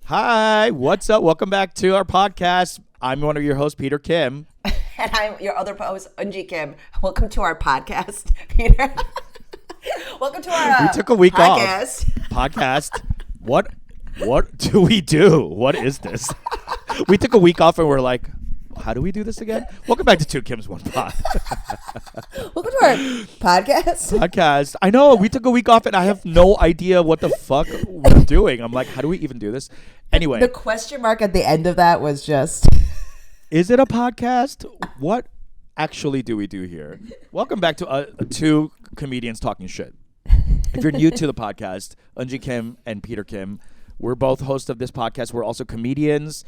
Hi, what's up? Welcome back to our podcast. I'm one of your hosts, Peter Kim. And I'm your other host, Eunji Kim. Welcome to our podcast, Peter. Welcome to our we took a week podcast. off. Podcast. What do we do? What is this? We took a week off and we're like, how do we do this again? Welcome back to Two Kims, One Pod. Welcome to our podcast. I know, we took a week off and I have no idea what the fuck we're doing. I'm like, how do we even do this? Anyway. The question mark at the end of that was just... Is it a podcast? What actually do we do here? Welcome back to two comedians talking shit. If you're new to the podcast, Eunji Kim and Peter Kim, we're both hosts of this podcast. We're also comedians.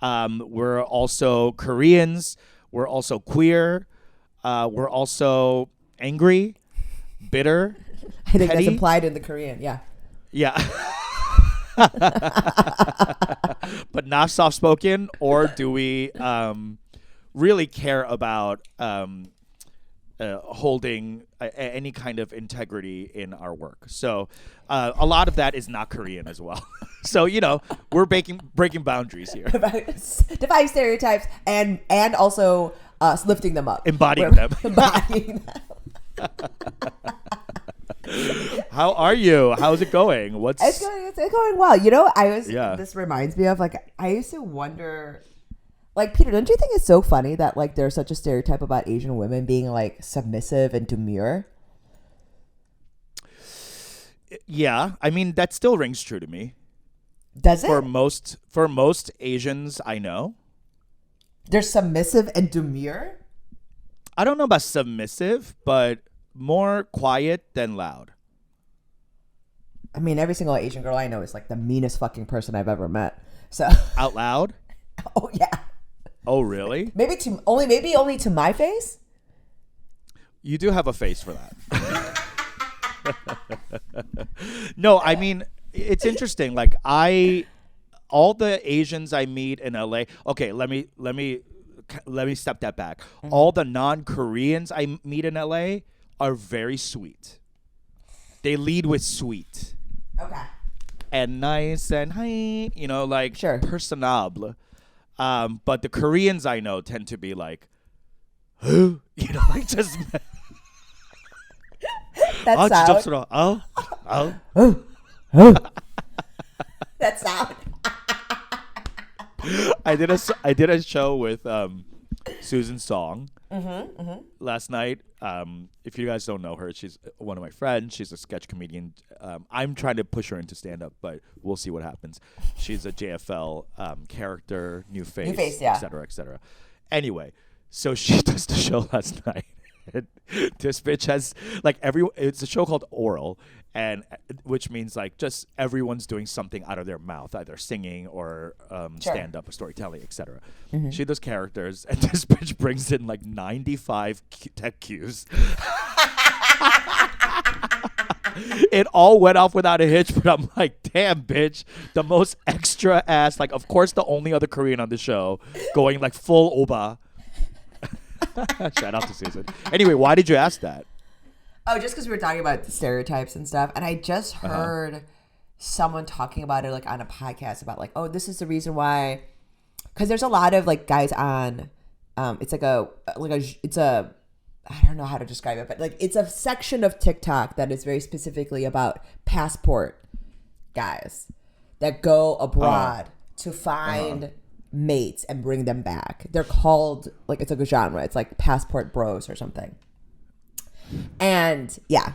We're also Koreans. We're also queer. We're also angry, bitter, I think petty. that's implied in the Korean, yeah. Yeah. But not soft-spoken, or do we really care about holding any kind of integrity in our work? So a lot of that is not Korean as well. So, we're breaking boundaries here. Defying stereotypes and also lifting them up. Embodying them. Embodying them. How are you? How's it going? It's going well. This reminds me of, I used to wonder, Peter, don't you think it's so funny that, there's such a stereotype about Asian women being, submissive and demure? Yeah. I mean, that still rings true to me. Does it? For most Asians I know. They're submissive and demure? I don't know about submissive, but more quiet than loud. I mean, every single Asian girl I know is the meanest fucking person I've ever met. So out loud? Oh yeah. Oh really? Maybe only to my face. You do have a face for that. No, I mean, it's interesting. All the Asians I meet in LA. Okay, let me step that back. Mm-hmm. All the non-Koreans I meet in LA are very sweet. They lead with sweet. Okay. And nice and hi, sure. Personable. But the Koreans I know tend to be just. That sound. That sound. I did a show with Susan Song last night. If you guys don't know her, she's one of my friends. She's a sketch comedian. I'm trying to push her into stand-up, but we'll see what happens. She's a JFL character, new face, yeah. et cetera, et cetera. Anyway, so she does the show last night. This bitch has it's a show called Oral, and which means just everyone's doing something out of their mouth, either singing or stand up or storytelling, etc. Mm-hmm. She does characters, and this bitch brings in 95 tech cues. It all went off without a hitch, but I'm like, damn, bitch, the most extra ass. Of course, the only other Korean on the show going full oba. Shout out to Susan. Anyway, why did you ask that? Oh, just because we were talking about the stereotypes and stuff, and I just heard someone talking about it on a podcast about oh, this is the reason why, because there's a lot of guys on, it's it's a I don't know how to describe it, but it's a section of TikTok that is very specifically about passport guys that go abroad to find mates and bring them back. They're called it's a genre. It's passport bros or something. And yeah,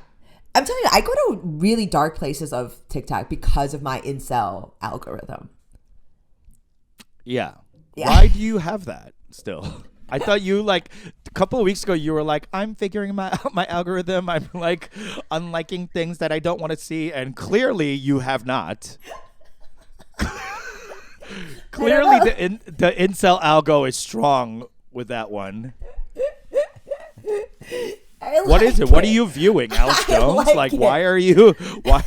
I'm telling you, I go to really dark places of TikTok because of my incel algorithm. Yeah. Why do you have that still? I thought you a couple of weeks ago you were I'm figuring out my algorithm. I'm unliking things that I don't want to see, and clearly you have not. Clearly the incel algo is strong with that one. What is it? What are you viewing, Alex Jones? Why are you? Why?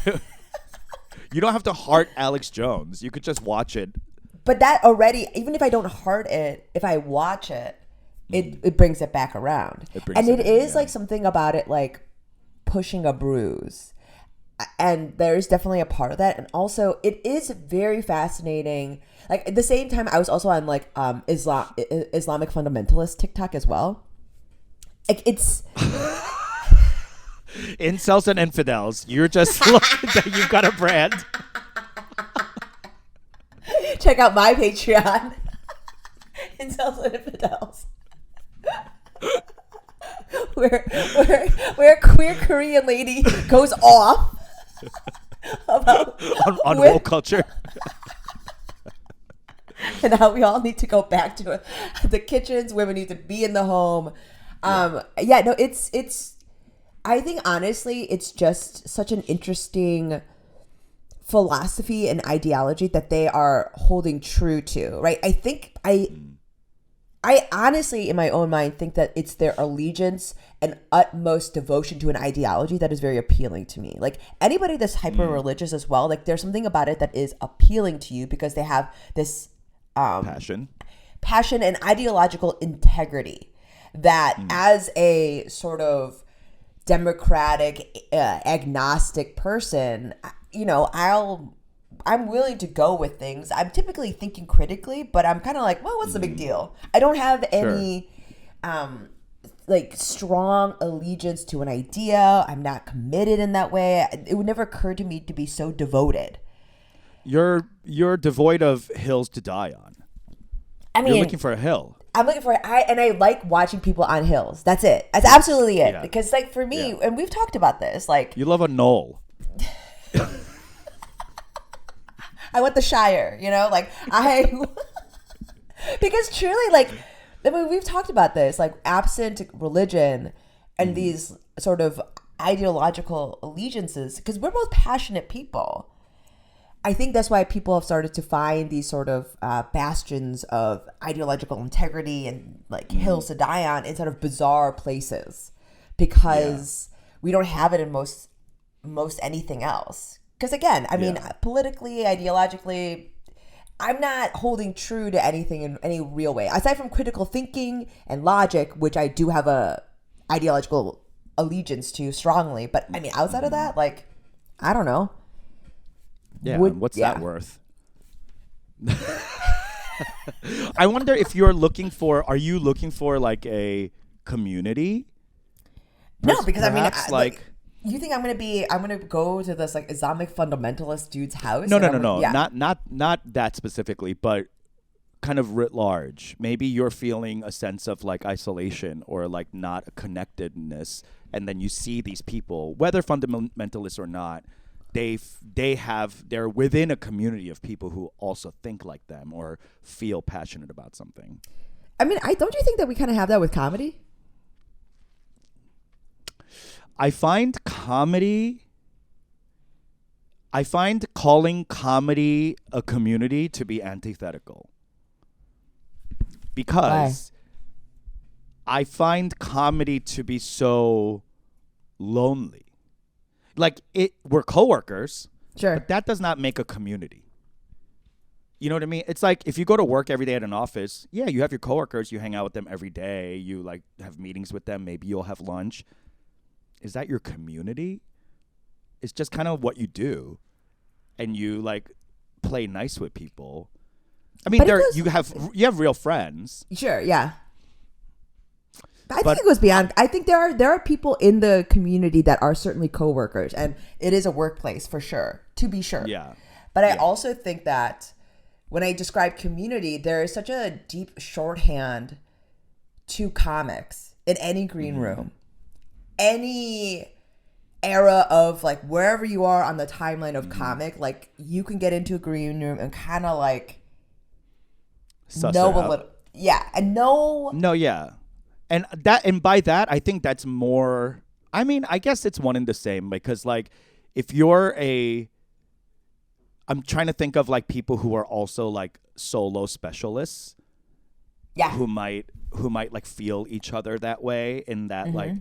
You don't have to heart Alex Jones. You could just watch it. But that already, even if I don't heart it, if I watch it, it brings it back around. It is something about it pushing a bruise. And there's definitely a part of that. And also, it is very fascinating. Like, at the same time, I was also on, like, Islamic fundamentalist TikTok as well. Like, it's... Incels and infidels. You're just you've got a brand. Check out my Patreon. Incels and infidels. where a queer Korean lady goes off about on woke culture. And how we all need to go back to the kitchens. Women need to be in the home. It's I think honestly, it's just such an interesting philosophy and ideology that they are holding true to, right? I think I honestly, in my own mind, think that it's their allegiance and utmost devotion to an ideology that is very appealing to me. Like, anybody that's hyper religious as well, like, there's something about it that is appealing to you because they have this passion and ideological integrity that as a sort of democratic, agnostic person, you know, I'm willing to go with things. I'm typically thinking critically, but I'm kind of like, well, what's the big deal? I don't have any like strong allegiance to an idea. I'm not committed in that way. It would never occur to me to be so devoted. You're devoid of hills to die on. I mean, you're looking for a hill. I'm looking for I like watching people on hills. That's it. That's absolutely it. Yeah. Because, like, for me, and we've talked about this, like, you love a knoll. I want the Shire, you know, like because truly, like, I mean, we've talked about this, like, absent religion and these sort of ideological allegiances, because we're both passionate people. I think that's why people have started to find these sort of bastions of ideological integrity and, like, hills to die on in sort of bizarre places, because we don't have it in most anything else. Because, again, I mean, politically, ideologically, I'm not holding true to anything in any real way. Aside from critical thinking and logic, which I do have a ideological allegiance to strongly. But, I mean, outside of that, like, I don't know. Yeah, what's that worth? I wonder if are you looking for, like, a community? No, because, perhaps, I mean, you think I'm gonna go to this, like, Islamic fundamentalist dude's house? No. Yeah. Not that specifically, but kind of writ large. Maybe you're feeling a sense of, like, isolation or, like, not a connectedness, and then you see these people, whether fundamentalists or not, they're within a community of people who also think like them or feel passionate about something. I mean, don't you think that we kind of have that with comedy? I find calling comedy a community to be antithetical. Because I find comedy to be so lonely. Like, we're coworkers, sure, but that does not make a community. You know what I mean? It's like if you go to work every day at an office, yeah, you have your coworkers, you hang out with them every day, you, like, have meetings with them, maybe you'll have lunch. Is that your community? It's just kind of what you do, and you, like, play nice with people. I mean, you have real friends. Sure, yeah. I think it goes beyond. I think there are people in the community that are certainly coworkers, and it is a workplace for sure, to be sure. Yeah. But I also think that when I describe community, there is such a deep shorthand to comics in any green room. Any era of, like, wherever you are on the timeline of comic, like, you can get into a green room and kind of, like, know a little, and by that I think that's more, I mean, I guess it's one and the same, because, like, if you're I'm trying to think of, like, people who are also, like, solo specialists, who might like feel each other that way, in that like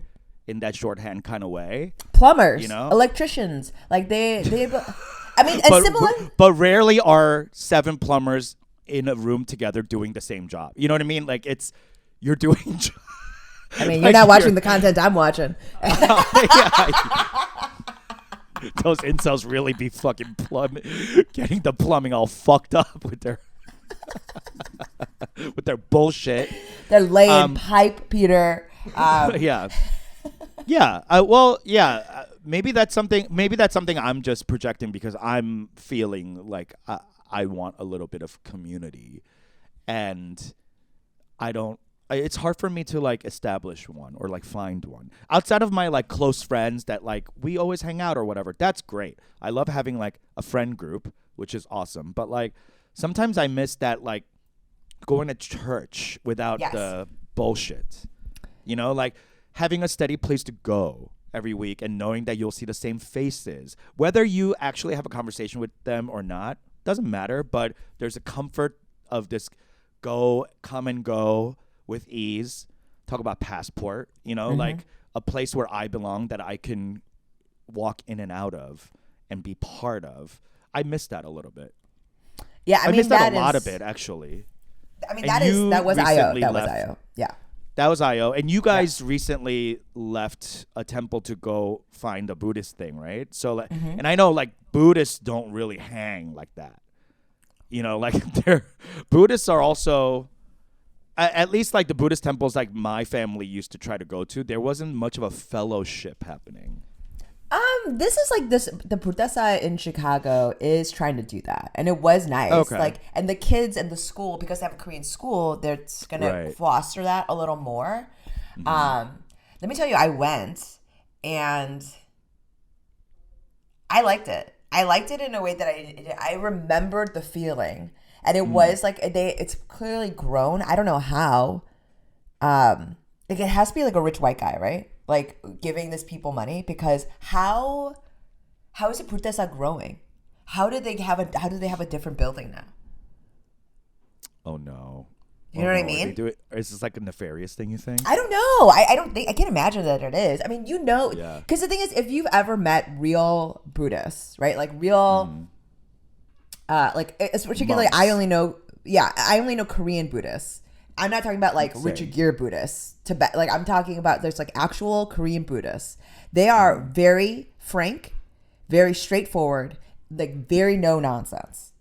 in that shorthand kind of way. Plumbers, you know, electricians, like they I mean, and similar, but rarely are 7 plumbers in a room together doing the same job. You know what I mean? Like, you're doing. I mean, you're not watching the content I'm watching. those incels really be fucking getting the plumbing all fucked up with their with their bullshit. They're laying pipe, Peter. Yeah. Yeah. Well, yeah. Maybe that's something. Maybe that's something I'm just projecting because I'm feeling like I want a little bit of community, and I don't. It's hard for me to like establish one or like find one outside of my like close friends that like we always hang out or whatever. That's great. I love having like a friend group, which is awesome. But like sometimes I miss that like going to church without the bullshit. You know, like having a steady place to go every week and knowing that you'll see the same faces, whether you actually have a conversation with them or not, doesn't matter. But there's a comfort of this come and go with ease. Talk about passport, you know, like a place where I belong that I can walk in and out of and be part of. I miss that a little bit. Yeah, I mean, miss that a lot of it, actually. I mean, that was IO. That was IO. Yeah. That was IO. And you guys recently left a temple to go find a Buddhist thing, right? So, like, and I know, like, Buddhists don't really hang like that. You know, like, Buddhists are also, at least, like, the Buddhist temples, like, my family used to try to go to, there wasn't much of a fellowship happening. This is like the Purtasa in Chicago is trying to do that, and it was nice. Okay. Like, and the kids in the school, because they have a Korean school, they're gonna foster that a little more. Let me tell you, I went and I liked it. I liked it in a way that I remembered the feeling, and it was like it's clearly grown. I don't know how. Like it has to be like a rich white guy, right? Like giving these people money, because how is it Purtesa growing? How do they have a different building now? Oh no. You know what I mean? They do it. Is this like a nefarious thing, you think? I don't know. I don't think, I can't imagine that it is. I mean, you know, because the thing is, if you've ever met real Buddhists, right? Like real, like it's particularly, Monks. I only know Korean Buddhists. I'm not talking about like Richard Gere Buddhists. Like I'm talking about there's like actual Korean Buddhists. They are very frank, very straightforward, like very no nonsense.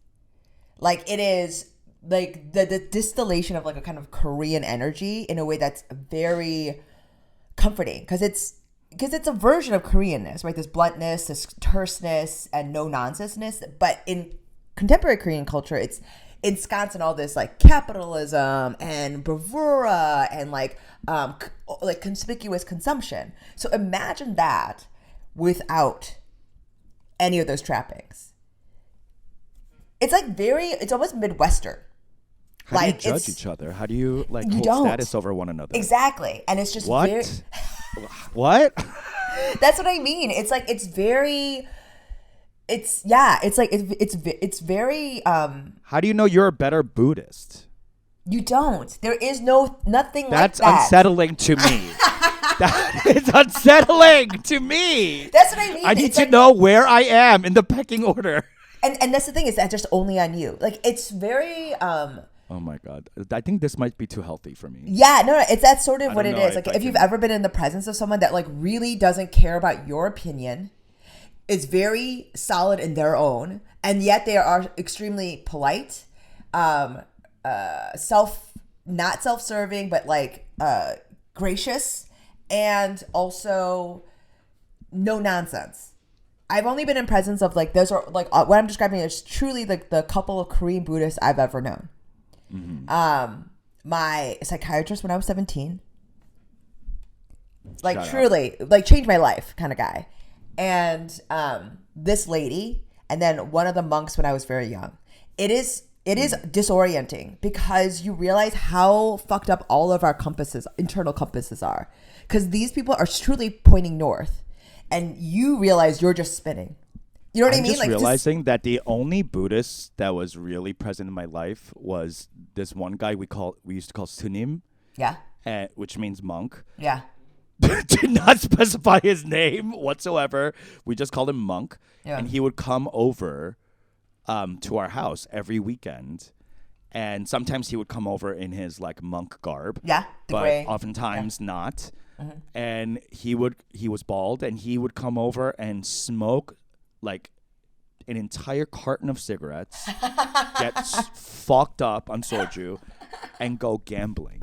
Like it is like the distillation of like a kind of Korean energy in a way that's very comforting, because it's a version of Koreanness, right? This bluntness, this terseness, and no nonsenseness. But in contemporary Korean culture, it's ensconced in all this like capitalism and bravura and like conspicuous consumption. So imagine that without any of those trappings. It's like it's almost Midwestern. How do you judge each other? How do you like hold status over one another? Exactly. And it's just what? What? That's what I mean. It's like it's very. It's very. How do you know you're a better Buddhist? You don't. There is nothing That's like that. unsettling to me. That is unsettling to me. That's what I mean. I need to know where I am in the pecking order. And that's the thing, is that just only on you. Like it's very. Oh my God. I think this might be too healthy for me. Yeah, no, that's sort of what it is. Like if you've ever been in the presence of someone that like really doesn't care about your opinion, is very solid in their own, and yet they are extremely polite, not self-serving, but like gracious, and also no nonsense. I've only been in presence of like those are like what I'm describing is truly like the couple of Korean Buddhists I've ever known. My psychiatrist when I was 17, like Shout truly like changed my life kind of guy. And this lady, and then one of the monks when I was very young. It is disorienting, because you realize how fucked up all of our internal compasses are. Because these people are truly pointing north, and you realize you're just spinning. You know what I mean? Just realizing that the only Buddhist that was really present in my life was this one guy we used to call Sunim. Yeah. Which means monk. Yeah. Did not specify his name whatsoever. We just called him Monk. Yeah. And he would come over to our house every weekend. And sometimes he would come over in his like monk garb. Yeah. But gray. oftentimes not. And he was bald, and he would come over and smoke like an entire carton of cigarettes, get fucked up on soju, and go gambling.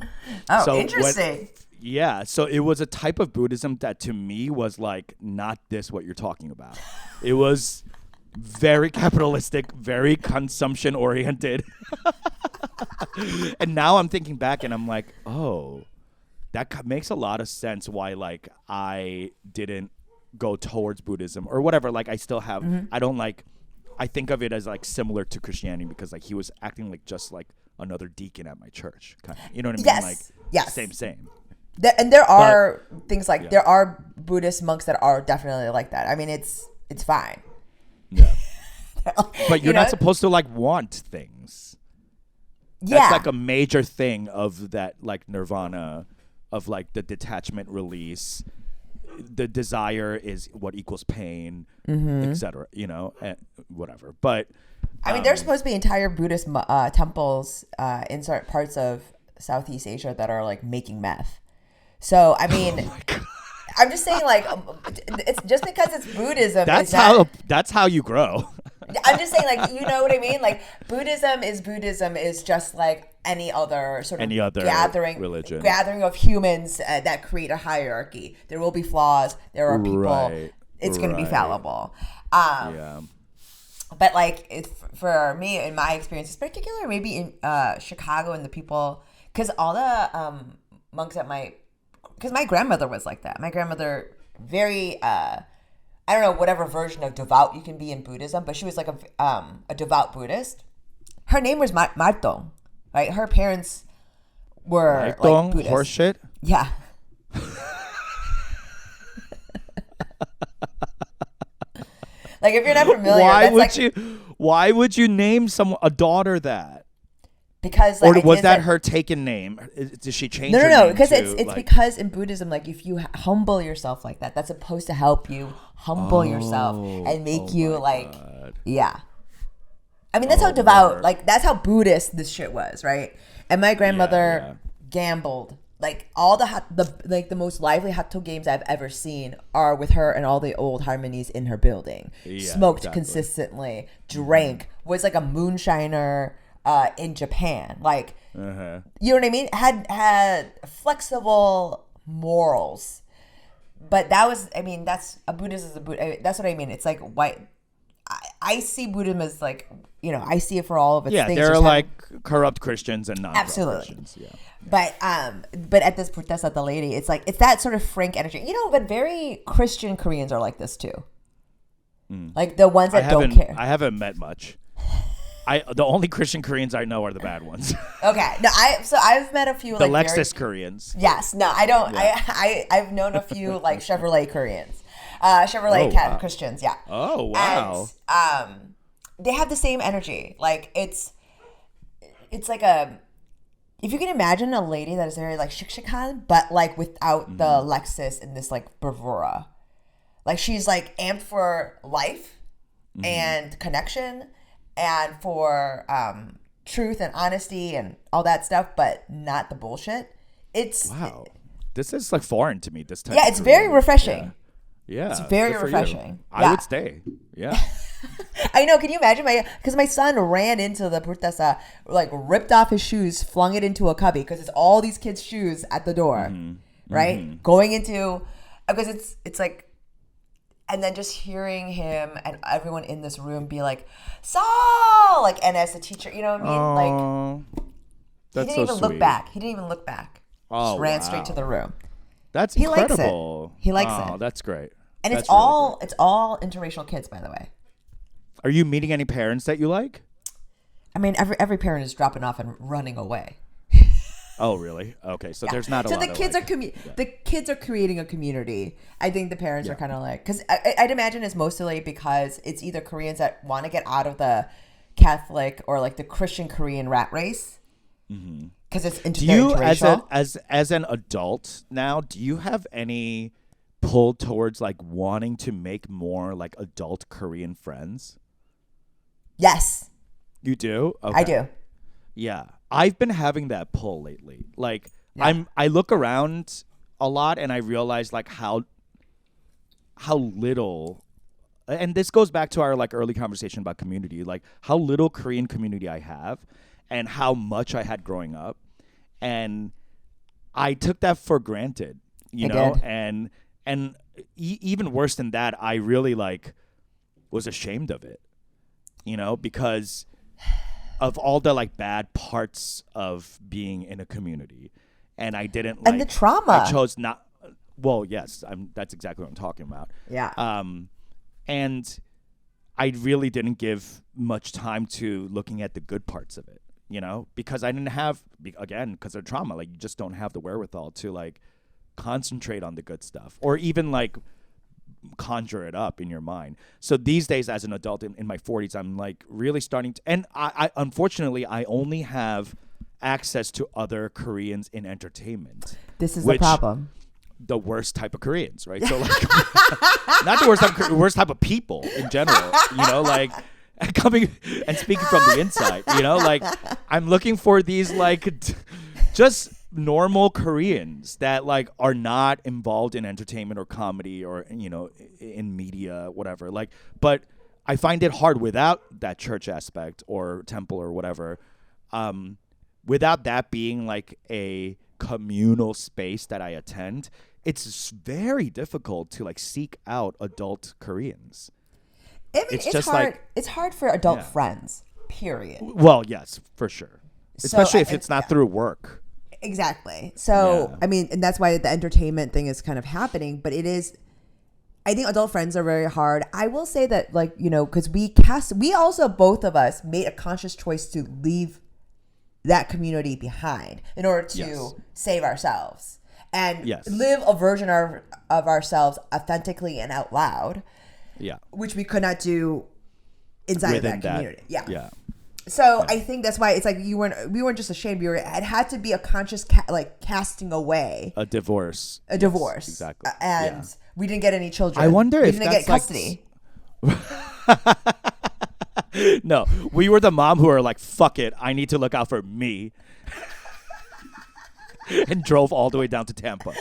Oh, So interesting. Yeah, so it was a type of Buddhism that to me was like not this what you're talking about. It was very capitalistic, very consumption oriented. And now I'm thinking back and I'm like, oh, that makes a lot of sense why like I didn't go towards Buddhism or whatever. Like I still have, I don't like, I think of it as like similar to Christianity because like he was acting like just like another deacon at my church. Kind of, you know what I mean? Yes. Like Yes. same. And there are things like there are Buddhist monks that are definitely like that. I mean, it's fine. Yeah. But you're not supposed to like want things. Yeah. That's like a major thing of that like nirvana, of like the detachment release. The desire is what equals pain, etc. You know, whatever. But I mean, there's supposed to be entire Buddhist temples in certain parts of Southeast Asia that are like making meth. So I mean, I'm just saying, like, it's just because it's Buddhism. That's how you grow. I'm just saying, like, you know what I mean? Like, Buddhism is just like any other sort of gathering of humans that create a hierarchy. There will be flaws. There are people. Right, it's going to be fallible. Yeah. But like, for me, in my experience, particularly maybe in Chicago and the people, because all the monks because my grandmother was like that. My grandmother, very, I don't know, whatever version of devout you can be in Buddhism, but she was like a devout Buddhist. Her name was Martong, right? Her parents were like Buddhist. Horseshit? Yeah. Like, if you're not familiar, why would you name a daughter that? Because like, or was that her taken name? Did she change? No. Because it's like, because in Buddhism, like if you humble yourself like that, that's supposed to help you humble yourself and make you like, yeah. I mean, that's how devout, like that's how Buddhist this shit was, right? And my grandmother gambled. Like all the most lively Hatto games I've ever seen are with her and all the old harmonies in her building. Yeah, smoked consistently, drank, was like a moonshiner. In Japan, like, you know what I mean? Had flexible morals, but that was, I mean, that's a Buddhism is a Buddha. That's what I mean. It's like white. I see Buddhism as like, you know, I see it for all of its things. Yeah, there are like corrupt Christians and non-corrupt Christians. Yeah. But at this protest, the lady, it's like it's that sort of frank energy, you know. But very Christian Koreans are like this too. Like the ones that don't care. I haven't met much. The only Christian Koreans I know are the bad ones. Okay. No, I've met a few the like Lexus Koreans. Yes. No, I don't. Yeah. I've known a few like Chevrolet Koreans, Chevrolet Christians. Yeah. Oh wow. And they have the same energy. Like it's like a, if you can imagine a lady that is very like shik-shikan, but like without the Lexus and this like bravura. Like she's like amped for life and connection. And for truth and honesty and all that stuff, but not the bullshit. Wow. This is like foreign to me. This type. Yeah, it's very refreshing. Yeah, it's very refreshing. I would stay. Yeah. I know. Can you imagine because my son ran into the protesta, like ripped off his shoes, flung it into a cubby because it's all these kids' shoes at the door, right? Going into, because it's like. And then just hearing him and everyone in this room be like, Saul! Like, and as a teacher, you know what I mean? Like, that's he didn't even sweet. look back. He didn't even look back. Just ran straight to the room. That's incredible. He likes it. Oh, that's great. And that's it's all interracial kids, by the way. Are you meeting any parents that you like? I mean, every parent is dropping off and running away. Oh, really? Okay, so there's not a lot. So the kids the kids are creating a community. I think the parents are kind of like, because I'd imagine it's mostly because it's either Koreans that want to get out of the Catholic or like the Christian Korean rat race. Because it's interracial. As an adult now, do you have any pull towards like wanting to make more like adult Korean friends? Yes. You do? Okay. I do. Yeah. I've been having that pull lately. Like I look around a lot and I realize like how little and this goes back to our like early conversation about community, like how little Korean community I have and how much I had growing up. And I took that for granted, you know, did. and even worse than that, I really like was ashamed of it, you know, because of all the like bad parts of being in a community. And I didn't like, and the trauma. I chose not. Well, yes, that's exactly what I'm talking about. Yeah. And I really didn't give much time to looking at the good parts of it, you know, because I didn't have, again, because of trauma, like you just don't have the wherewithal to like concentrate on the good stuff or even like conjure it up in your mind. So these days as an adult in my 40s, I'm like really starting to, and I unfortunately, I only have access to other Koreans in entertainment. This is the problem. The worst type of Koreans, right? So like, not the worst type of people in general, you know, like coming and speaking from the inside, you know, like I'm looking for these like just normal Koreans that like are not involved in entertainment or comedy or, you know, in media, whatever. Like, but I find it hard without that church aspect or temple or whatever, without that being like a communal space that I attend. It's very difficult to like seek out adult Koreans. I mean, it's just hard. Like, it's hard for adult friends. Period. Well, yes, for sure. Especially if it's not yeah. through work. Exactly. So I mean, and that's why the entertainment thing is kind of happening. But it is. I think adult friends are very hard. I will say that, like, you know, because we also both of us made a conscious choice to leave that community behind in order to save ourselves and live a version of ourselves authentically and out loud. Yeah. Which we could not do inside of that community. Yeah. So I think that's why it's like we weren't just ashamed. It had to be a conscious casting away. A divorce. Yes, exactly. And we didn't get any children. I wonder if we didn't get custody. No, we were the mom who were like, fuck it, I need to look out for me. And drove all the way down to Tampa.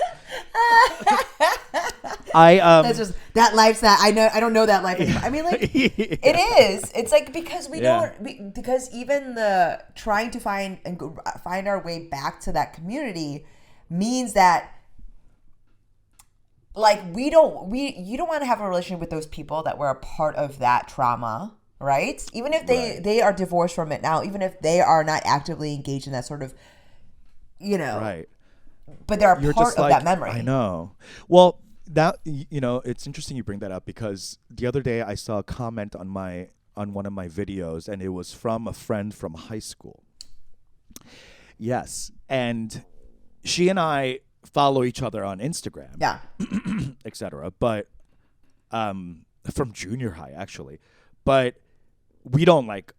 That's just that life's that I don't know that life anymore. I mean, like it is. It's like because because even the trying to find our way back to that community means that like you don't want to have a relationship with those people that were a part of that trauma. Right? Even if they are divorced from it now, even if they are not actively engaged in that sort of, you know. Right. But they're a part of that memory. I know. Well, that, you know, it's interesting you bring that up because the other day I saw a comment on one of my videos and it was from a friend from high school. Yes. And she and I follow each other on Instagram. Yeah. Etc. But from junior high, actually. But we don't like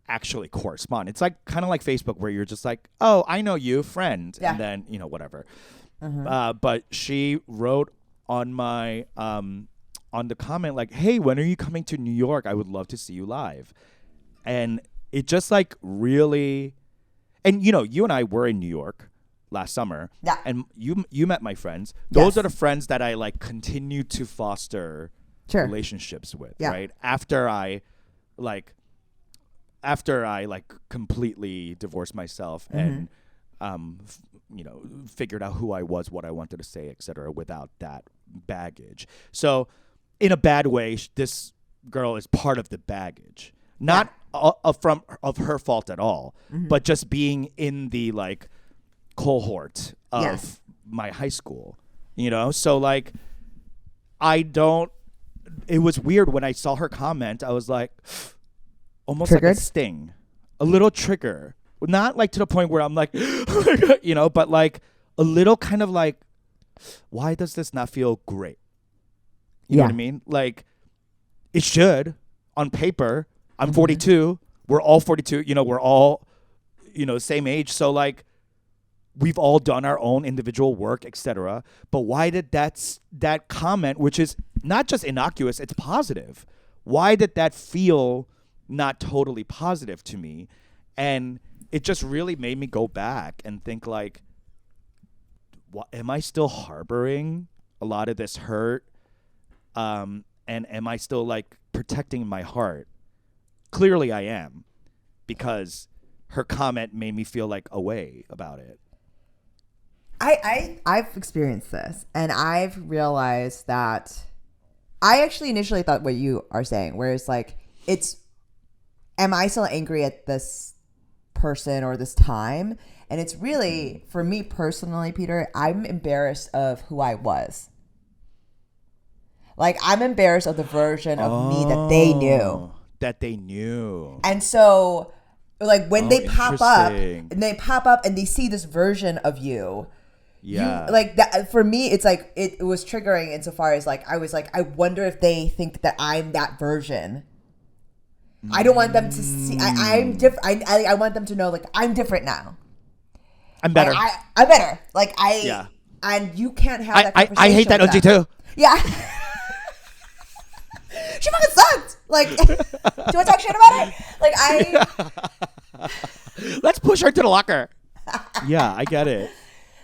actually correspond. It's like kind of like Facebook where you're just like, oh, I know you, friend, and then, you know, whatever. Mm-hmm. But she wrote on my on the comment like, hey, when are you coming to New York? I would love to see you live. And it just like really, and you know, you and I were in New York last summer. Yeah. And you met my friends. Those are the friends that I like continue to foster relationships with, right? After I completely divorced myself and you know, figured out who I was, what I wanted to say, etc., without that baggage. So in a bad way, this girl is part of the baggage, not of her fault at all, but just being in the like cohort of my high school, you know? So like it was weird when I saw her comment. I was like, almost triggered? Like a sting, a little trigger. Not like to the point where I'm like, you know, but like a little kind of like, why does this not feel great? You know what I mean? Like, it should on paper. I'm 42. We're all 42. You know, we're all, you know, same age. So like, we've all done our own individual work, etc. But why did that comment, which is not just innocuous, it's positive. Why did that feel not totally positive to me? And it just really made me go back and think like, am I still harboring a lot of this hurt? And am I still like protecting my heart? Clearly I am, because her comment made me feel like a way about it. I've experienced this, and I've realized that I actually initially thought what you are saying, where it's like, am I still angry at this person or this time? And it's really, for me personally, Peter, I'm embarrassed of who I was. Like, I'm embarrassed of the version of me that they knew. That they knew. And so, like, when they pop up, interesting. and they see this version of you, Yeah. you, like, that, for me, it's like, it was triggering insofar as, like, I was like, I wonder if they think that I'm that version. I don't want them to see, I'm different. I want them to know, like, I'm different now. I'm better. Like, I'm better. Like, Yeah. And you can't have that conversation. I hate that with Eunji them. too. Yeah. She fucking sucked. Like, do you want to talk shit about it? Like, Let's push her to the locker. Yeah, I get it.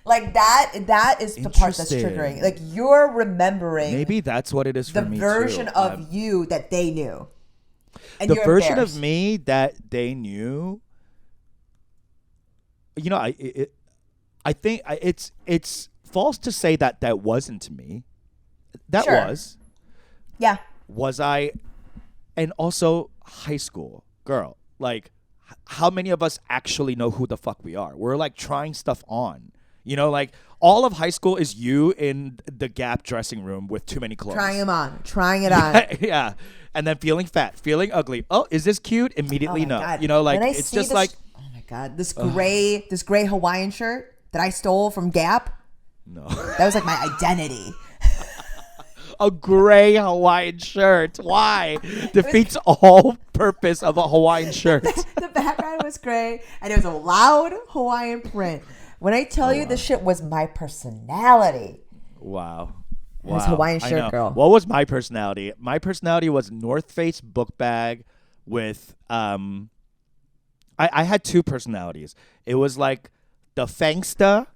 like, that is the part that's Interesting. triggering. Like, you're remembering Maybe that's what it is for the me version too. of you that they knew. And The you're version of embarrassed. me that they knew. You know, I think it's false to say that wasn't me. That Sure. was. Yeah. Was I? And also high school, girl. Like, how many of us actually know who the fuck we are? We're like trying stuff on. You know, like all of high school is you in the Gap dressing room with too many clothes. Trying it on. Yeah. And then feeling fat, feeling ugly. Oh, is this cute? Immediately Oh my no. God. You know, like When I it's see just this- like oh my God, this gray Hawaiian shirt that I stole from Gap. no. That was like my identity. A gray Hawaiian shirt. Why? Defeats all purpose of a Hawaiian shirt. The background was gray, and it was a loud Hawaiian print. When I tell you, this shit was my personality. Wow. It was Wow. Hawaiian I shirt, know. girl. What was my personality? My personality was North Face book bag with I had two personalities. It was like the fangsta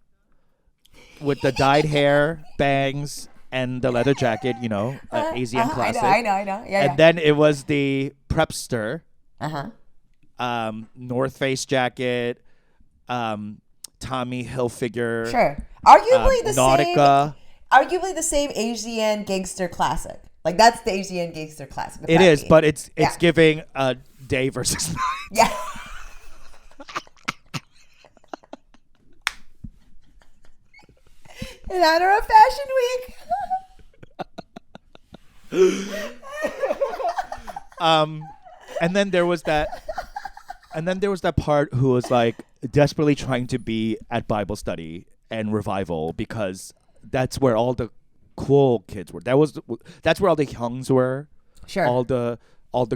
with the dyed hair, bangs, and the leather jacket, you know, Asian classic. I know. Yeah. And then it was the prepster, Uh-huh. North Face jacket, Tommy Hilfiger, Sure. Arguably the Nautica. same. Arguably the same Asian gangster classic. Like, that's the Asian gangster classic. the It is, Pracky. but it's Yeah. giving day versus night. Yeah. In honor of Fashion Week. And then there was that part who was like desperately trying to be at Bible study and revival because that's where all the cool kids were. That's where all the youngs were. Sure. All the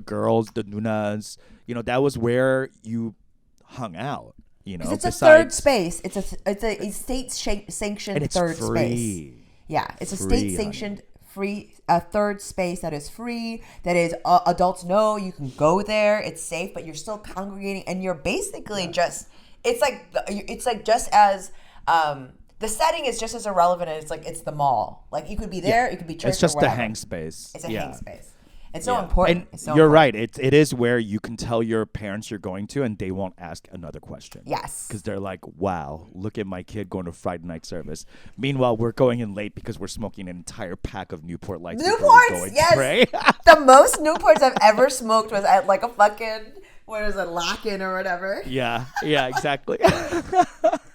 girls, the nunas, you know, that was where you hung out, you know. It's a third space. It's a state sanctioned and it's third space. free. Yeah, it's a Free, state sanctioned free third space that is free. That is adults know you can go there. It's safe, but you're still congregating, and you're basically just. It's like just as the setting is just as irrelevant as it's the mall. Like, you could be there, it could be church. It's just or a whatever. hang space. It's a Yeah. hang space. It's so Yeah. important. And It's so you're important. right. It is where you can tell your parents you're going to, and they won't ask another question. Yes. Because they're like, "Wow, look at my kid going to Friday night service." Meanwhile, we're going in late because we're smoking an entire pack of Newport Lights. before we go Newports, and yes. pray. The most Newports I've ever smoked was at like a fucking, what is it, lock-in or whatever. yeah, exactly.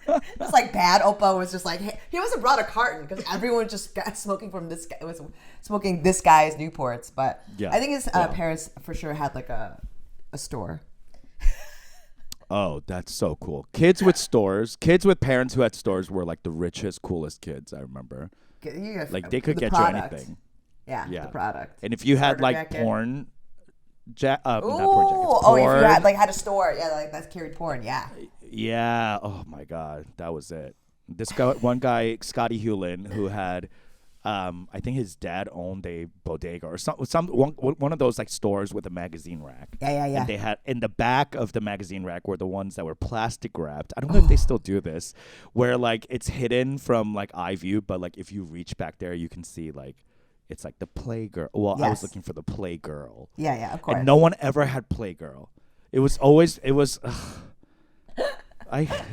It's like bad. Opa was just like, hey, he must have brought a carton because everyone just got smoking from this guy. Was smoking this guy's Newports, but Yeah. I think his parents for sure had like a store. Oh, that's so cool. Kids with parents who had stores were like the richest, coolest kids. I remember. Like, they could The get product. you anything. Yeah, Yeah. the product. And if you had Starter like jacket. porn, not Ooh, porn jackets, oh, if you porn. had a store, yeah, like that's carried porn, yeah. Yeah. Oh my God, that was it. This guy, one guy, Scotty Hewlin, who had, I think his dad owned a bodega or one of those like stores with a magazine rack. Yeah. And they had in the back of the magazine rack were the ones that were plastic wrapped. I don't know if they still do this, where like it's hidden from like eye view, but like if you reach back there, you can see like, it's like the Playgirl. Well, I was Yes. looking for the Playgirl. Yeah, of course. And no one ever had Playgirl. It was always, it's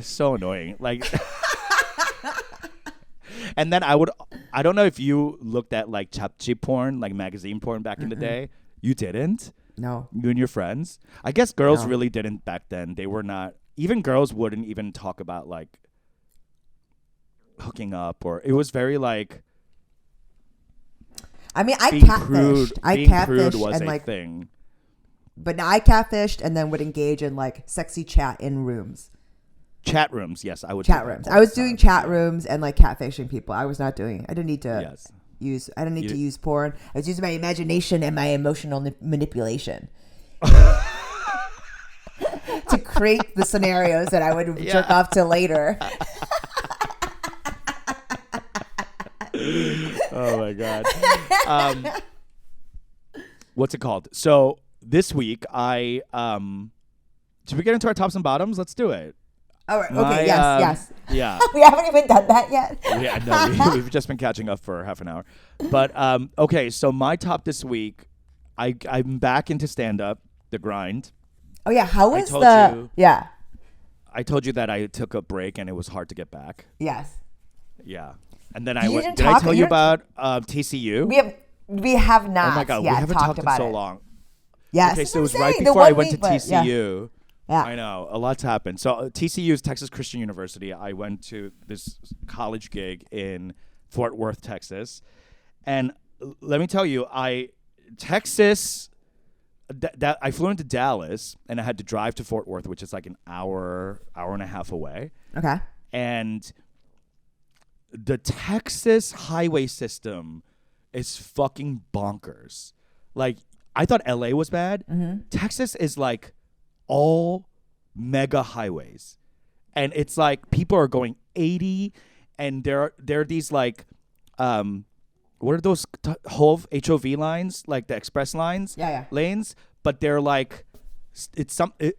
so annoying. Like, and then I don't know if you looked at like 잡지 porn, like magazine porn back in the day. You didn't? No. You and your friends? I guess girls No. really didn't back then. They were not, even girls wouldn't even talk about like hooking up, or it was very like, I mean, I being catfished. prude, I being prude catfished was and a like, thing. but I catfished and then would engage in like sexy chat in rooms. Chat rooms, yes, I would. Chat do that rooms. all I was the time. doing chat Yeah. rooms and like catfishing people. I was not doing. I didn't need to Yes. use. I didn't need You to di- use porn. I was using my imagination and my emotional manipulation to create the scenarios that I would jerk off to later. Oh my god. What's it called? So this week should we get into our tops and bottoms? Let's do it. All right. My, Okay. Yes. Yeah. We haven't even done that yet. Yeah, no, we've just been catching up for half an hour. But okay, so my top this week, I'm back into stand up, the grind. Oh yeah. How was told the? you. Yeah. I told you that I took a break and it was hard to get back. Yes. Yeah. And then You went. didn't Did I talk- tell you you didn't- about TCU? We have not. Oh my god, yet we haven't talked talked in about so it. long. Yes. Okay, that's so it what was I'm right saying, the before I 1 went to week, but yeah. TCU. Yeah. I know, a lot's happened. So TCU is Texas Christian University. I went to this college gig in Fort Worth, Texas. And let me tell you, I flew into Dallas and I had to drive to Fort Worth, which is like an hour and a half away. Okay. And the Texas highway system is fucking bonkers. Like, I thought LA was bad. Texas is like all mega highways. And it's like people are going 80 and there are these like what are those HOV lines, like the express lines? Yeah. Lanes, but they're like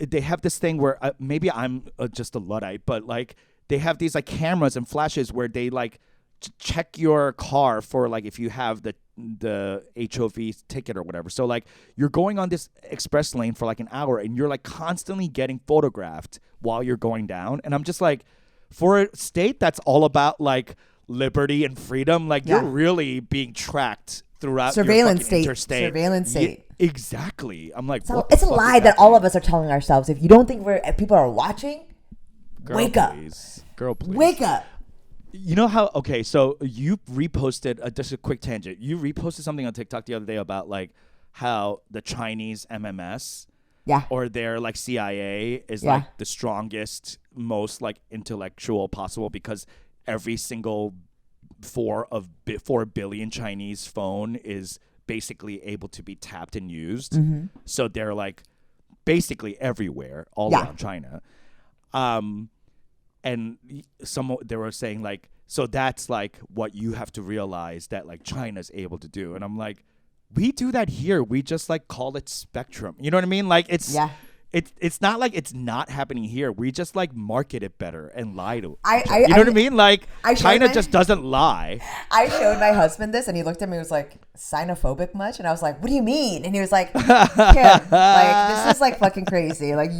they have this thing where maybe I'm just a Luddite, but like they have these like cameras and flashes where they like check your car for like if you have the HOV ticket or whatever. So like you're going on this express lane for like an hour and you're like constantly getting photographed while you're going down. And I'm just like, for a state that's all about like liberty and freedom, like you're really being tracked throughout Surveillance your fucking state. interstate. Surveillance state. Exactly. I'm like, So what the it's a fuck lie is that all of happening? us are telling ourselves. If you don't think people are watching, Girl, wake up. please. Girl, please. Wake up. You know how, okay, so you reposted, just a quick tangent. You reposted something on TikTok the other day about like how the Chinese MMS Yeah. or their like CIA is Yeah. like the strongest, most like intellectual possible because every single 4 billion Chinese phone is basically able to be tapped and used. So they're like basically everywhere all around China. And they were saying like, so that's like what you have to realize that like China's able to do. And I'm like, we do that here. We just like call it spectrum. You know what I mean? Like it's not like it's not happening here. We just like market it better and lie to it. You know what I mean? Like China just doesn't lie. I showed my husband this and he looked at me and was like, xenophobic much? And I was like, what do you mean? And he was like, Kim, like this is like fucking crazy. Like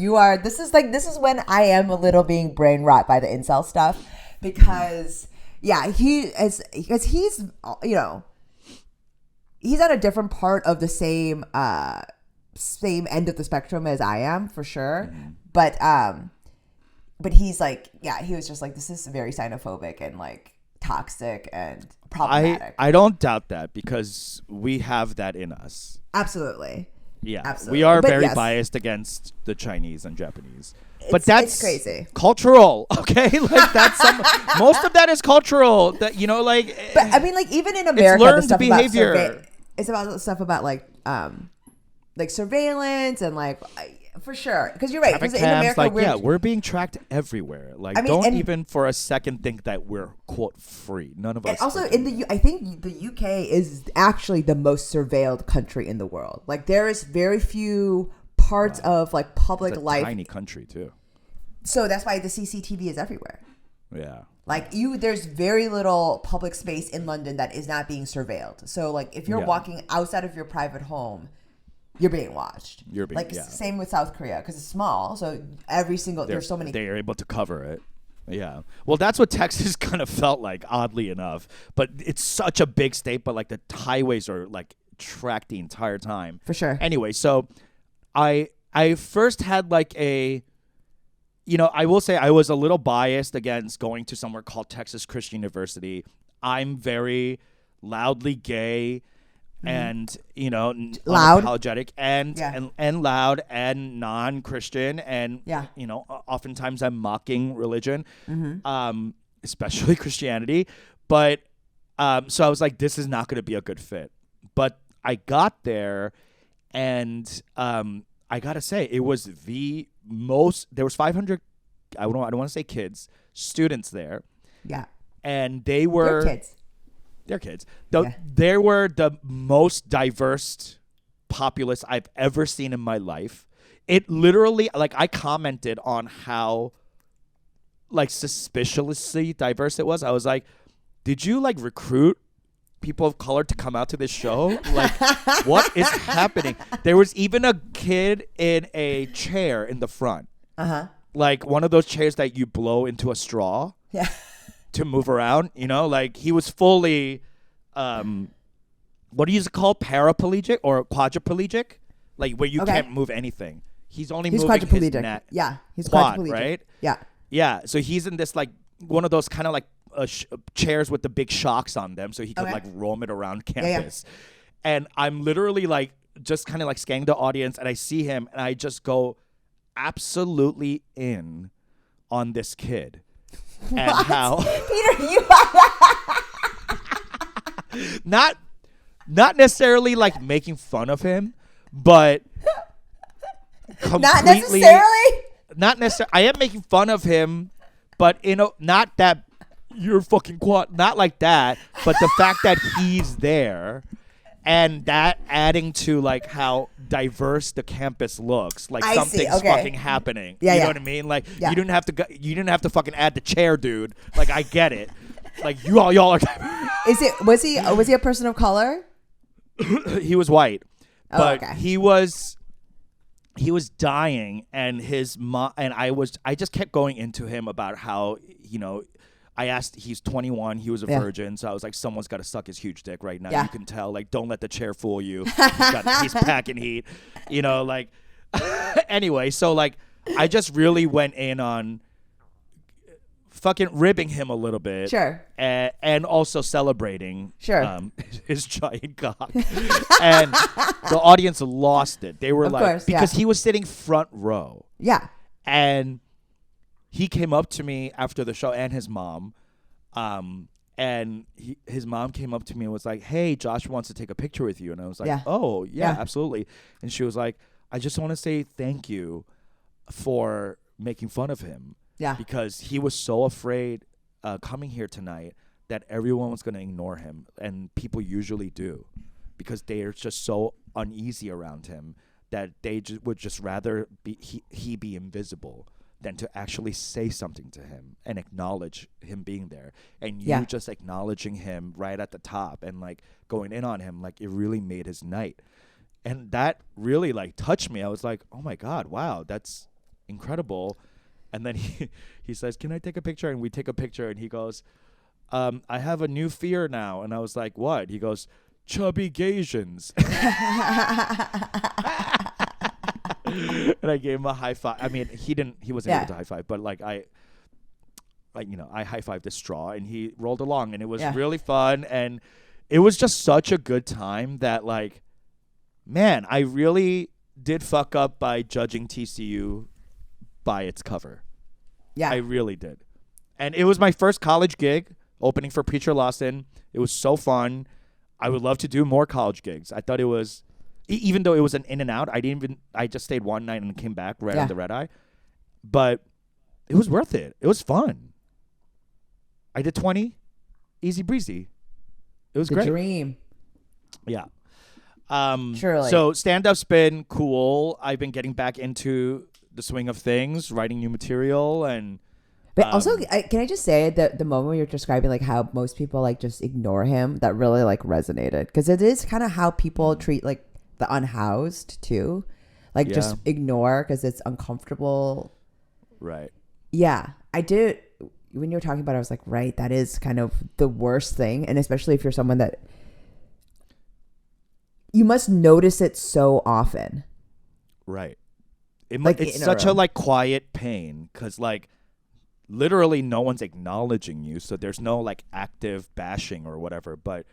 this is when I am a little being brain rot by the incel stuff because he's you know, he's on a different part of the same end of the spectrum as I am for sure. But he's like, he was just like, this is very xenophobic and like toxic and problematic. I don't doubt that because we have that in us. Absolutely. Yeah. Absolutely. We are But very yes. biased against the Chinese and Japanese. But It's crazy. Cultural, okay? Like that's most of that is cultural. That you know, like. But I mean, like even in America, learned the stuff behavior. about it's about stuff about like surveillance and like for sure. Because you're right. Because in America, like we're being tracked everywhere. Like, don't even for a second think that we're quote free. None of us. Also, I think the UK is actually the most surveilled country in the world. Like there is very few parts of like public it's a life. tiny country too. So that's why the CCTV is everywhere. Yeah. Like there's very little public space in London that is not being surveilled. So like if you're walking outside of your private home, you're being watched. Same with South Korea because it's small. So there's so many. They are able to cover it. Yeah. Well, that's what Texas kind of felt like, oddly enough. But it's such a big state, but like the highways are like tracked the entire time. For sure. Anyway, so I first had like I will say I was a little biased against going to somewhere called Texas Christian University. I'm very loudly gay and, loud, unapologetic and loud and non-Christian. And, oftentimes I'm mocking religion, especially Christianity. But so I was like, this is not going to be a good fit. But I got there and I got to say, it was there was 500, I don't want to say kids, students there. Yeah. And they were... They're kids. They were the most diverse populace I've ever seen in my life. It literally, like, I commented on how, like, suspiciously diverse it was. I was like, did you, like, recruit people of color to come out to this show? Like, what is happening? There was even a kid in a chair in the front. Like one of those chairs that you blow into a straw to move around, like he was fully what do you call paraplegic or quadriplegic? Like where you can't move anything. He's moving his neck. Yeah, he's quad, quadriplegic. Right? Yeah. Yeah, so he's in this like one of those kind of like chairs with the big shocks on them so he could like roam it around campus. And I'm literally like just kind of like scanning the audience and I see him and I just go absolutely in on this kid. What? And how Peter, you not necessarily like making fun of him, but not necessarily. I am making fun of him, but not that you're fucking quad, not like that, but the fact that he's there and that adding to like how diverse the campus looks, like something's fucking happening. You know what I mean? Like you didn't have to fucking add the chair, dude. Like I get it. Like y'all are. Was he a person of color? He was white, but he was dying, and his mom and I just kept going into him about how I asked, he's 21, he was a virgin, so I was like, someone's got to suck his huge dick right now. You can tell, like, don't let the chair fool you. He's packing heat, like. Anyway, so like I just really went in on fucking ribbing him a little bit. Sure. And also celebrating his giant cock. And the audience lost it. They were because he was sitting front row. Yeah. And he came up to me after the show and his mom. And his mom came up to me and was like, hey, Josh wants to take a picture with you. And I was like, oh, yeah, absolutely. And she was like, I just want to say thank you for making fun of him. Yeah. Because he was so afraid coming here tonight that everyone was going to ignore him. And people usually do because they are just so uneasy around him that they would just rather he be invisible than to actually say something to him and acknowledge him being there. And you just acknowledging him right at the top and like going in on him, like it really made his night. And that really like touched me. I was like, oh my God, wow, that's incredible. And then he says, can I take a picture? And we take a picture and he goes, I have a new fear now. And I was like, what? He goes, chubby Gaysians. And I gave him a high five. I mean, he wasn't able to high five, but like I high fived the straw and he rolled along and it was really fun. And it was just such a good time that like, man, I really did fuck up by judging TCU by its cover. Yeah. I really did. And it was my first college gig opening for Preacher Lawson. It was so fun. I would love to do more college gigs. I thought it was, even though it was an in and out, I just stayed one night and came back right on the red eye. But it was worth it. It was fun. I did 20. Easy breezy. It was great. Dream. Yeah. Surely. So stand-up's been cool. I've been getting back into the swing of things, writing new material, and But also, can I just say that the moment you're describing like how most people like just ignore him, that really like resonated, because it is kind of how people treat like the unhoused too, like just ignore because it's uncomfortable. Right. Yeah, I did. When you were talking about it, I was like, right, that is kind of the worst thing, and especially if you're someone that you must notice it so often. Right. It's such a like quiet pain because like literally no one's acknowledging you, so there's no like active bashing or whatever, but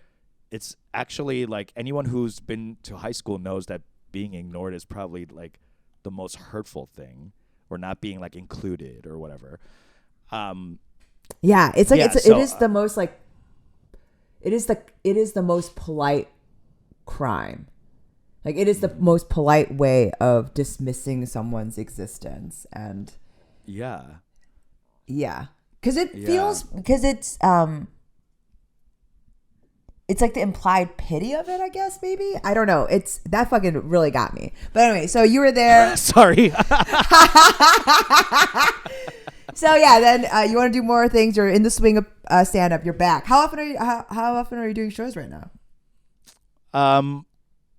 it's actually like anyone who's been to high school knows that being ignored is probably like the most hurtful thing, or not being like included or whatever. Yeah, it's like it is the most like it is the most polite crime. Like it is the most polite way of dismissing someone's existence. And yeah, because it feels, because it's like the implied pity of it, I guess. Maybe, I don't know, it's that fucking really got me. But anyway, so you were there. Sorry. So yeah, then you want to do more things. You're in the swing of stand up. You're back. How often are you doing shows right now?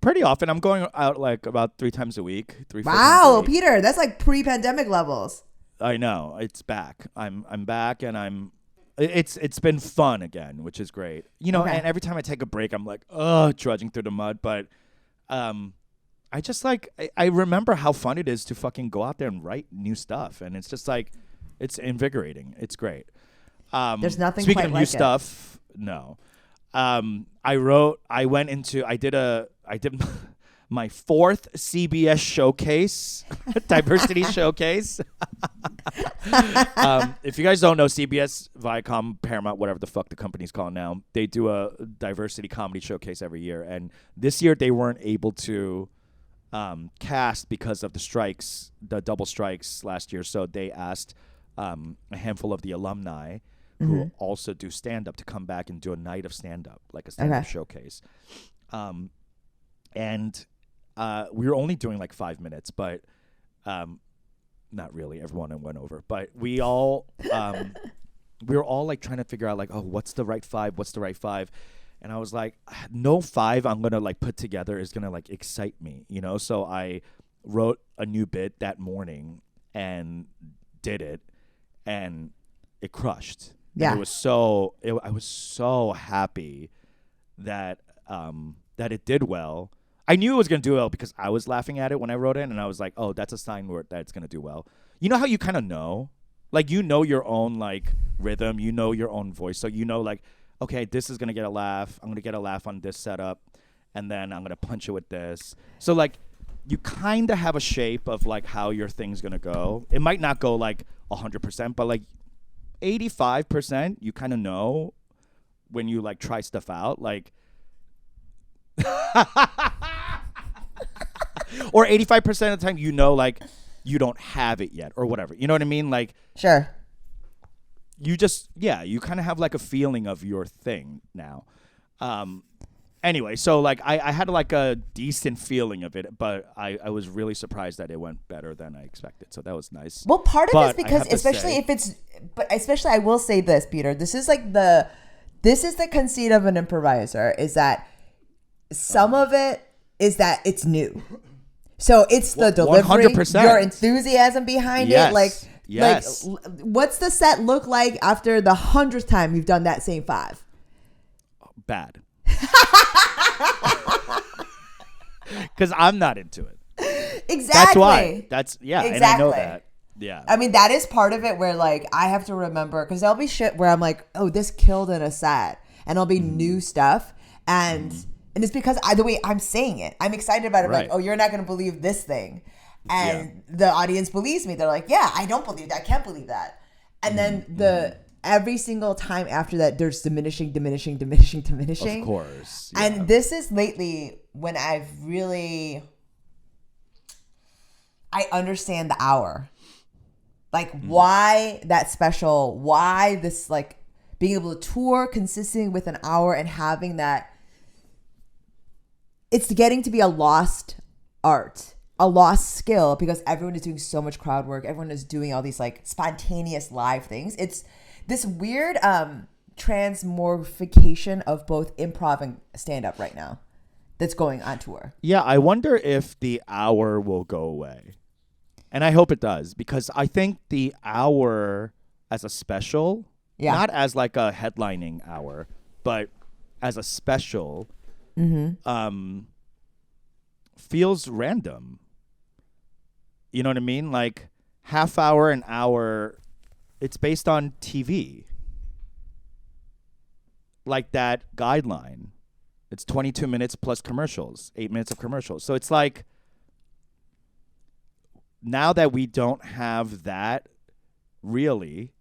Pretty often. I'm going out like about 3 times a week. 3-4 times a week. Peter, that's like pre-pandemic levels. I know, it's back. I'm back, and it's been fun again, which is great. You know, and every time I take a break, I'm like, trudging through the mud. But I just like I remember how fun it is to fucking go out there and write new stuff, and it's just like it's invigorating. It's great. There's nothing. Speaking quite of like new it. stuff, no. I did my 4th CBS showcase, diversity showcase. If you guys don't know, CBS, Viacom, Paramount, whatever the fuck the company's called now, they do a diversity comedy showcase every year. And this year they weren't able to cast because of the strikes, the double strikes last year. So they asked a handful of the alumni who also do stand-up to come back and do a night of stand-up, like a stand-up showcase. And we were only doing like 5 minutes, but not really. Everyone went over. But we all we were all like trying to figure out like, oh, what's the right 5? What's the right 5? And I was like, no 5 I'm going to like put together is going to like excite me, you know? So I wrote a new bit that morning and did it, and it crushed. Yeah. And I was so happy that that it did well. I knew it was going to do well because I was laughing at it when I wrote it, and I was like, oh, that's a sign that it's going to do well. You know how you kind of know? Like, you know your own, like, rhythm. You know your own voice. So you know, like, okay, this is going to get a laugh. I'm going to get a laugh on this setup, and then I'm going to punch it with this. So, like, you kind of have a shape of, like, how your thing's going to go. It might not go, like, 100%, but, like, 85%, you kind of know when you, like, try stuff out. Like, or 85% of the time, you know, like, you don't have it yet or whatever. You know what I mean? Like, sure. You just, you kind of have like a feeling of your thing now. Anyway, so like I had like a decent feeling of it, but I was really surprised that it went better than I expected. So that was nice. Well, part of it is because especially I will say this, Peter, this is the conceit of an improviser, is that some of it is that it's new. So it's the delivery, 100%. your enthusiasm behind it. Like, yes. Like, what's the set look like after the 100th time you've done that same 5? Bad. Because I'm not into it. Exactly. That's why. Exactly. And I know that. Yeah. I mean, that is part of it where, like, I have to remember, because there'll be shit where I'm like, oh, this killed in a set. And there'll be new stuff. And it's because the way I'm saying it, I'm excited about it. Right. Like, oh, you're not going to believe this thing. And the audience believes me. They're like, yeah, I don't believe that. I can't believe that. And then every single time after that, there's diminishing. Of course. Yeah. And this is lately when I understand the hour. Like, why that special, why this, like, being able to tour consistently with an hour and having that, it's getting to be a lost art a lost skill because everyone is doing so much crowd work. Everyone is doing all these like spontaneous live things. It's this weird transmorphication of both improv and stand-up right now that's going on tour. Yeah, I wonder if the hour will go away. And I hope it does, because I think the hour as a special, not as like a headlining hour, but as a special, feels random. You know what I mean? Like half hour, an hour, it's based on TV. Like that guideline. It's 22 minutes plus commercials, 8 minutes of commercials. So it's like, now that we don't have that, really,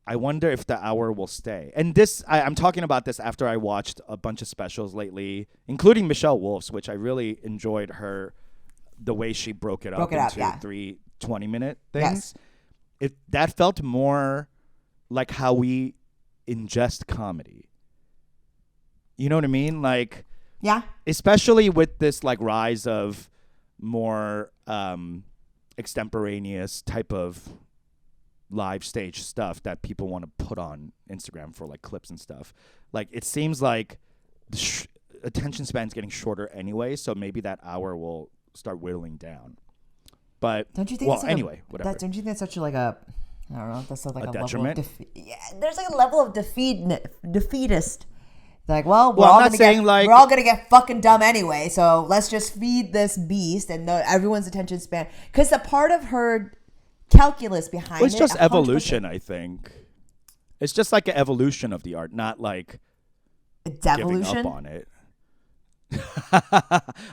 I wonder if the hour will stay. And this, I'm talking about this after I watched a bunch of specials lately, including Michelle Wolf's, which I really enjoyed the way she broke it up into 3 20-minute things. Yes. That felt more like how we ingest comedy. You know what I mean? Like, yeah, especially with this like rise of more extemporaneous type of live stage stuff that people want to put on Instagram for like clips and stuff. Like, it seems like the attention span's getting shorter anyway, so maybe that hour will start whittling down. But don't you think? Well, anyway, whatever. Don't you think that's such like a, I don't know, that's like a detriment? Level of there's like a level of defeatist. Like, well, we're I'm all gonna get fucking dumb anyway, so let's just feed this beast and everyone's attention span. Because the part of her calculus behind it's just 100%. evolution, I think. It's just like an evolution of the art, not like giving up on it.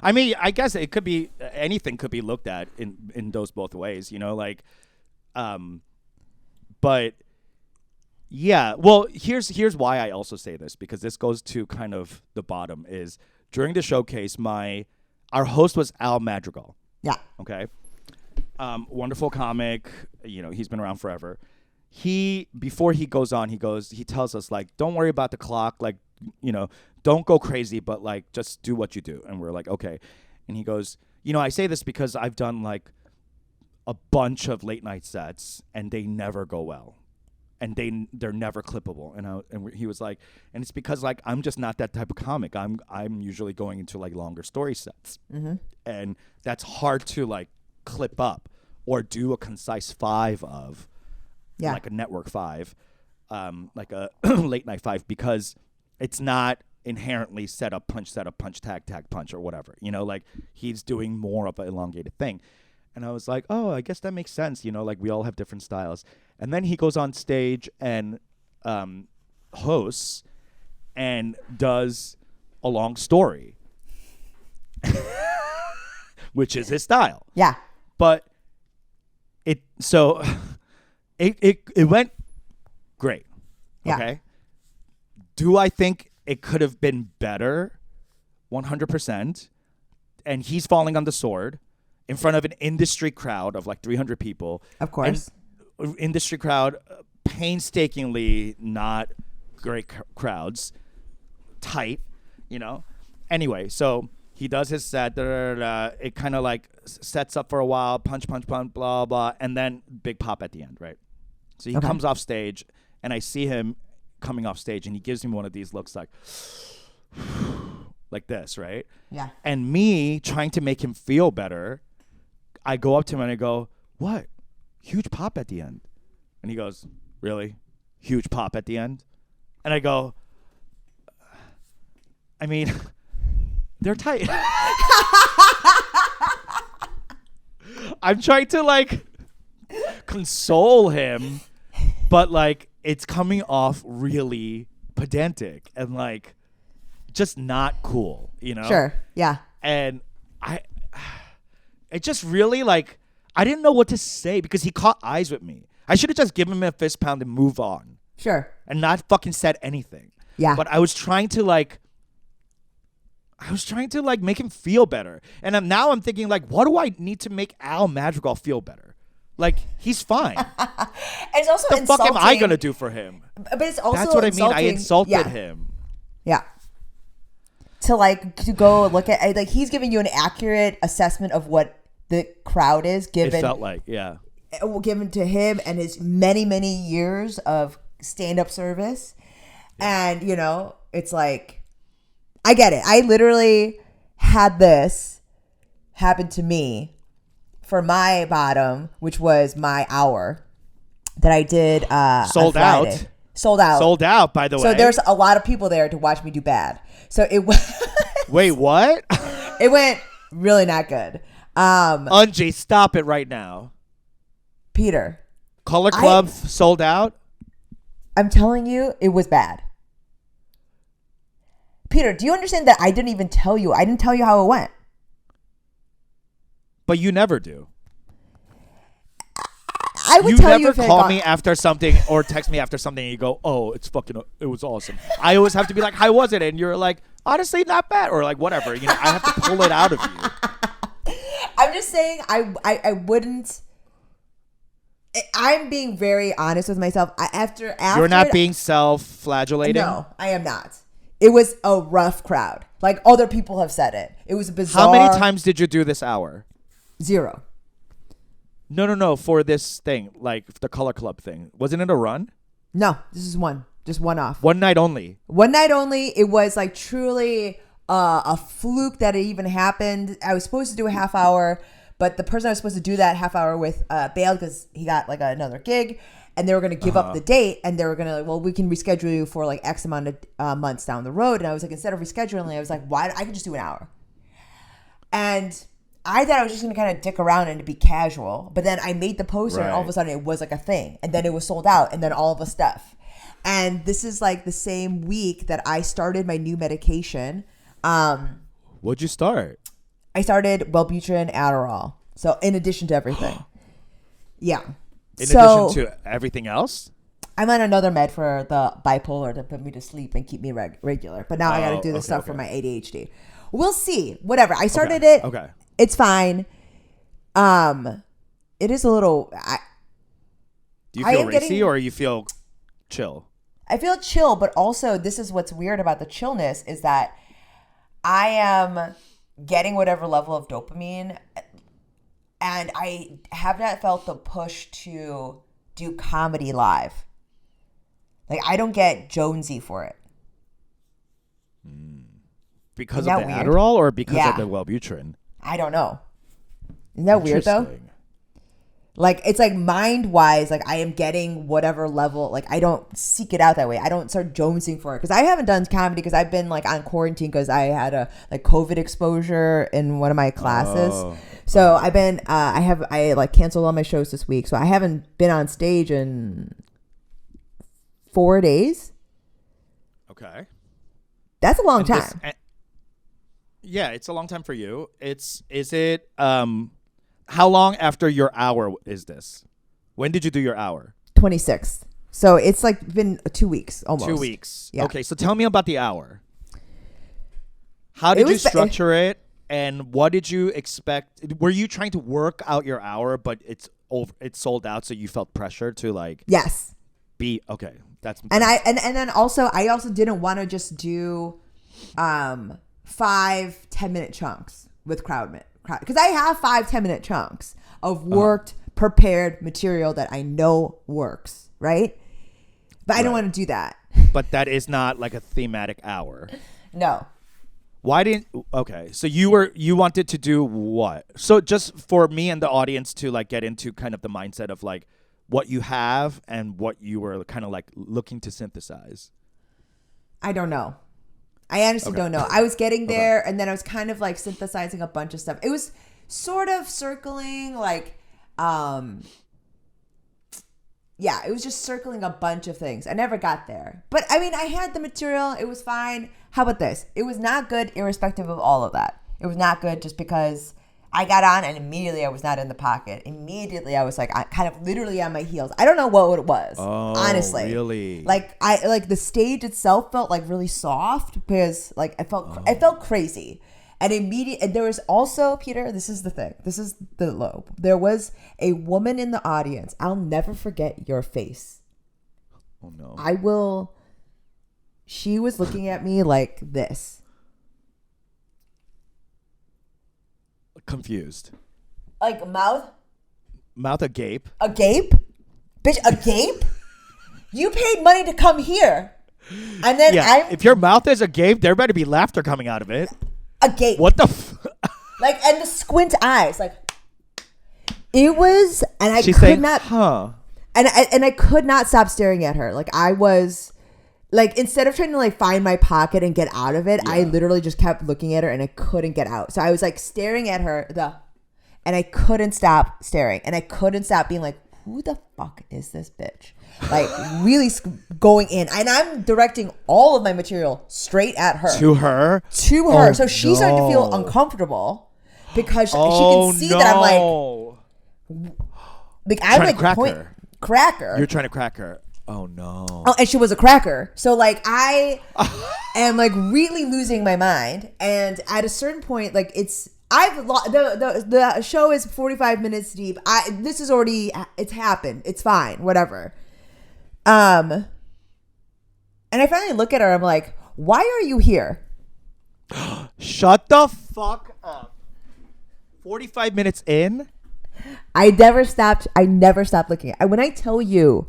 I mean, I guess it could be, anything could be looked at in those both ways, you know, like, but yeah, well, here's why I also say this, because this goes to kind of the bottom is during the showcase, our host was Al Madrigal. Yeah. Okay. Wonderful comic, you know, he's been around forever. Before he goes on, he tells us like, don't worry about the clock, like, you know, don't go crazy, but like just do what you do. And we're like, okay. And he goes, you know, I say this because I've done like a bunch of late night sets and they never go well. And they're never clippable. And he was like, and it's because like I'm just not that type of comic. I'm usually going into like longer story sets. Mm-hmm. And that's hard to like clip up or do a concise 5 of. Yeah. Like a network 5, like a late night 5, because it's not inherently set up, punch, tag, punch, or whatever. You know, like he's doing more of an elongated thing. And I was like, oh, I guess that makes sense. You know, like we all have different styles. And then he goes on stage and hosts and does a long story, which is his style. Yeah. But it went great. Yeah. Okay. Do I think it could have been better? 100%. And he's falling on the sword in front of an industry crowd of like 300 people. Of course. And industry crowd, painstakingly not great crowds, tight, you know. Anyway, so he does his set. It kind of like sets up for a while, punch, blah, blah, and then big pop at the end, right? So he comes off stage, and I see him coming off stage, and he gives me one of these looks like, like this, right? Yeah. And me trying to make him feel better, I go up to him and I go, what? Huge pop at the end. And he goes, really? Huge pop at the end? And I go, I mean, they're tight. I'm trying to like console him, but like it's coming off really pedantic and like just not cool, you know? Sure. Yeah. And it just really like, I didn't know what to say because he caught eyes with me. I should have just given him a fist pound and move on. Sure. And not fucking said anything. Yeah. But I was trying to make him feel better. And now I'm thinking like, what do I need to make Al Madrigal feel better? Like, he's fine. It's also what the fuck am I going to do for him? But it's also That's what insulting. I mean. I insulted him. Yeah. to go look at, like, he's giving you an accurate assessment of what the crowd is given. It felt like, yeah. Given to him and his many, many years of stand-up service. And, you know, it's like, I get it. I literally had this happen to me for my bottom, which was my hour that I did Sold on Friday. out. Sold out. Sold out, by the way. So there's a lot of people there to watch me do bad. So it Wait, what? It went really not good. Eunji, stop it right now. Peter. Color Club sold out? I'm telling you, it was bad. Peter, do you understand that I didn't even tell you? I didn't tell you how it went. But you never do. I would You tell you never if call me after something or text me after something and you go, oh, it was awesome. I always have to be like, how was it? And you're like, honestly, not bad. Or like, whatever. You know, I have to pull it out of you. I'm just saying I wouldn't. I'm being very honest with myself. After You're not being self-flagellating? No, I am not. It was a rough crowd. Like, other people have said it. It was a bizarre. How many times did you do this hour? 0. No. For this thing, like the Color Club thing. Wasn't it a run? No, this is one. Just one off. One night only. One night only. It was like truly a fluke that it even happened. I was supposed to do a half hour, but the person I was supposed to do that half hour with bailed because he got like another gig, and they were going to give up the date, and they were going to like, well, we can reschedule you for like X amount of months down the road. And I was like, instead of rescheduling, I was like, why? I could just do an hour. And I thought I was just going to kind of dick around and to be casual, but then I made the poster, and all of a sudden it was like a thing, and then it was sold out, and then all of the stuff. And this is like the same week that I started my new medication. What'd you start? I started Wellbutrin, Adderall. So in addition to everything. Yeah. In addition to everything else? I'm on another med for the bipolar to put me to sleep and keep me regular. But now I got to do the stuff for my ADHD. We'll see. Whatever. I started it. Okay. It's fine. It is a little. Do you feel racy or you feel chill? I feel chill, but also this is what's weird about the chillness is that I am getting whatever level of dopamine, and I have not felt the push to do comedy live. Like, I don't get Jonesy for it. Because of the weird? Adderall or because of the Wellbutrin? I don't know. Isn't that weird though? Like, it's like mind-wise, like I am getting whatever level, like I don't seek it out that way. I don't start jonesing for it. Because I haven't done comedy because I've been like on quarantine because I had a like COVID exposure in one of my classes. So I've been, I like canceled all my shows this week. So I haven't been on stage in 4 days. Okay. That's a long time. Yeah, it's a long time for you. Is it how long after your hour is this? When did you do your hour? 26th. So it's like been 2 weeks almost. 2 weeks. Yeah. Okay, so tell me about the hour. How did you structure it, and what did you expect? Were you trying to work out your hour, but it's sold out, so you felt pressure to like? Yes. Be okay. That's and then also I also didn't want to just do 5 10-minute chunks with crowd because I have 5 10-minute chunks of worked prepared material that I know works, right? But I don't want to do that. But that is not like a thematic hour. No. Why didn't? Okay, so you wanted to do what? So just for me and the audience to like get into kind of the mindset of like what you have and what you were kind of like looking to synthesize. I don't know. I honestly don't know. I was getting there, and then I was kind of like synthesizing a bunch of stuff. It was sort of circling like, it was just circling a bunch of things. I never got there. But I mean, I had the material. It was fine. How about this? It was not good irrespective of all of that. It was not good just because I got on and immediately I was not in the pocket. Immediately I was like kind of literally on my heels. I don't know what it was. Honestly. Really? Like the stage itself felt like really soft because like I felt crazy. And there was also, Peter, this is the thing. This is the low. There was a woman in the audience. I'll never forget your face. Oh no. She was looking at me like this. confused. Like mouth Agape. agape? Bitch, agape? You paid money to come here. And then Yeah. If your mouth is agape, there better be laughter coming out of it. agape. What the? Like, and the squint eyes, like it was, and I She's could saying, not, huh? and I could not stop staring at her. Like I was, like instead of trying to like find my pocket and get out of it, I literally just kept looking at her and I couldn't get out. So I was like staring at her, and I couldn't stop staring, and I couldn't stop being like, who the fuck is this bitch? Like really going in, and I'm directing all of my material straight at her. To her. Oh, so she's starting to feel uncomfortable because she can see that I'm like I'm trying like to crack her. Cracker. You're trying to crack her. Oh no. Oh, and she was a cracker. So like I am like really losing my mind, and at a certain point, like the show is 45 minutes deep. It's happened. It's fine. Whatever. And I finally look at her. I'm like, why are you here? Shut the fuck up. 45 minutes in? I never stopped looking at her. When I tell you,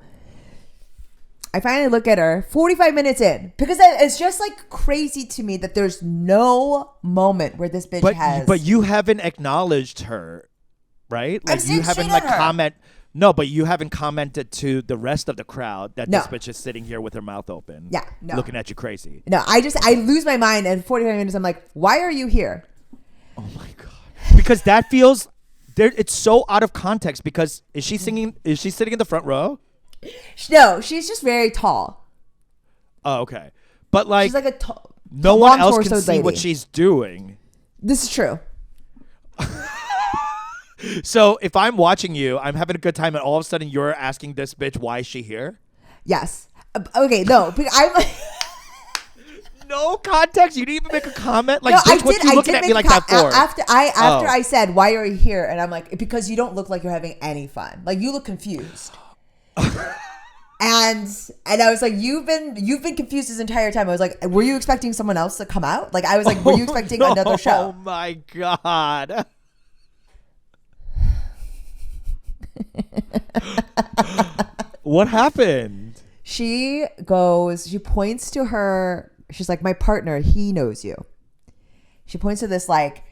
I finally look at her 45 minutes in, because it's just like crazy to me that there's no moment where this bitch has. But you haven't acknowledged her, right? Like I'm you haven't straight at her. comment. No, but you haven't commented to the rest of the crowd that this bitch is sitting here with her mouth open. Yeah, no. Looking at you crazy. No, I lose my mind, and 45 minutes I'm like, why are you here? Oh my god. Because that feels it's so out of context, because is she sitting in the front row? No, she's just very tall. Oh, okay. But like, She's like a tall, no one else can torsoed see lady. what she's doing. This is true. So if I'm watching you, I'm having a good time, and all of a sudden you're asking this bitch why is she here? Yes. Okay, no, but I'm like, no context. You didn't even make a comment. Like, no, bitch, what you looking at me like that for? After I said, why are you here? And I'm like, because you don't look like you're having any fun. Like, you look confused. And I was like, you've been confused this entire time. I was like, were you expecting someone else to come out? Like, I was like, were you expecting another show? Oh my god. What happened? She points to her. She's like, my partner, he knows you. She points to this like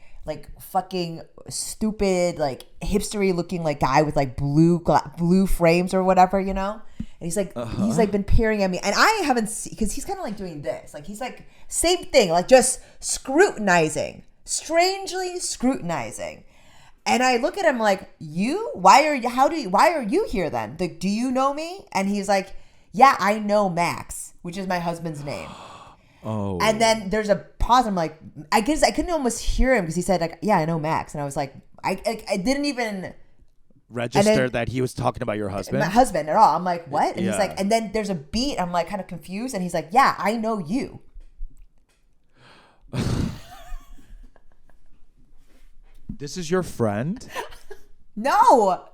fucking stupid, like hipstery looking like guy with like blue frames or whatever, you know? And he's like, he's like been peering at me, and I haven't seen, because he's kind of like doing this, like he's like same thing, like just strangely scrutinizing. And I look at him like, why are you here then? Like, do you know me? And he's like, yeah, I know Max, which is my husband's name. Oh. And then there's a pause. I'm like, I guess I couldn't almost hear him because he said like, yeah, I know Max. And I was like, I didn't even register that he was talking about your husband. My husband at all. I'm like, what? And yeah. He's like, and then there's a beat. I'm like kind of confused. And he's like, yeah, I know you. This is your friend? No,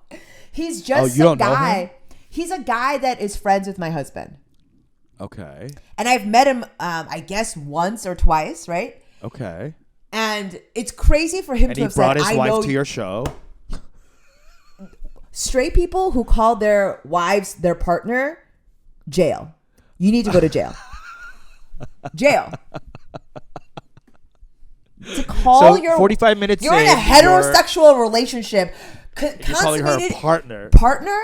he's just you don't guy. know him? He's a guy that is friends with my husband. Okay. And I've met him, I guess, once or twice, right? Okay. And it's crazy for him to have said, And he brought his wife to your show. Straight people who call their wives their partner, jail. You need to go to jail. Jail. To call so 45 minutes you're in a heterosexual relationship. Calling her a partner. Partner?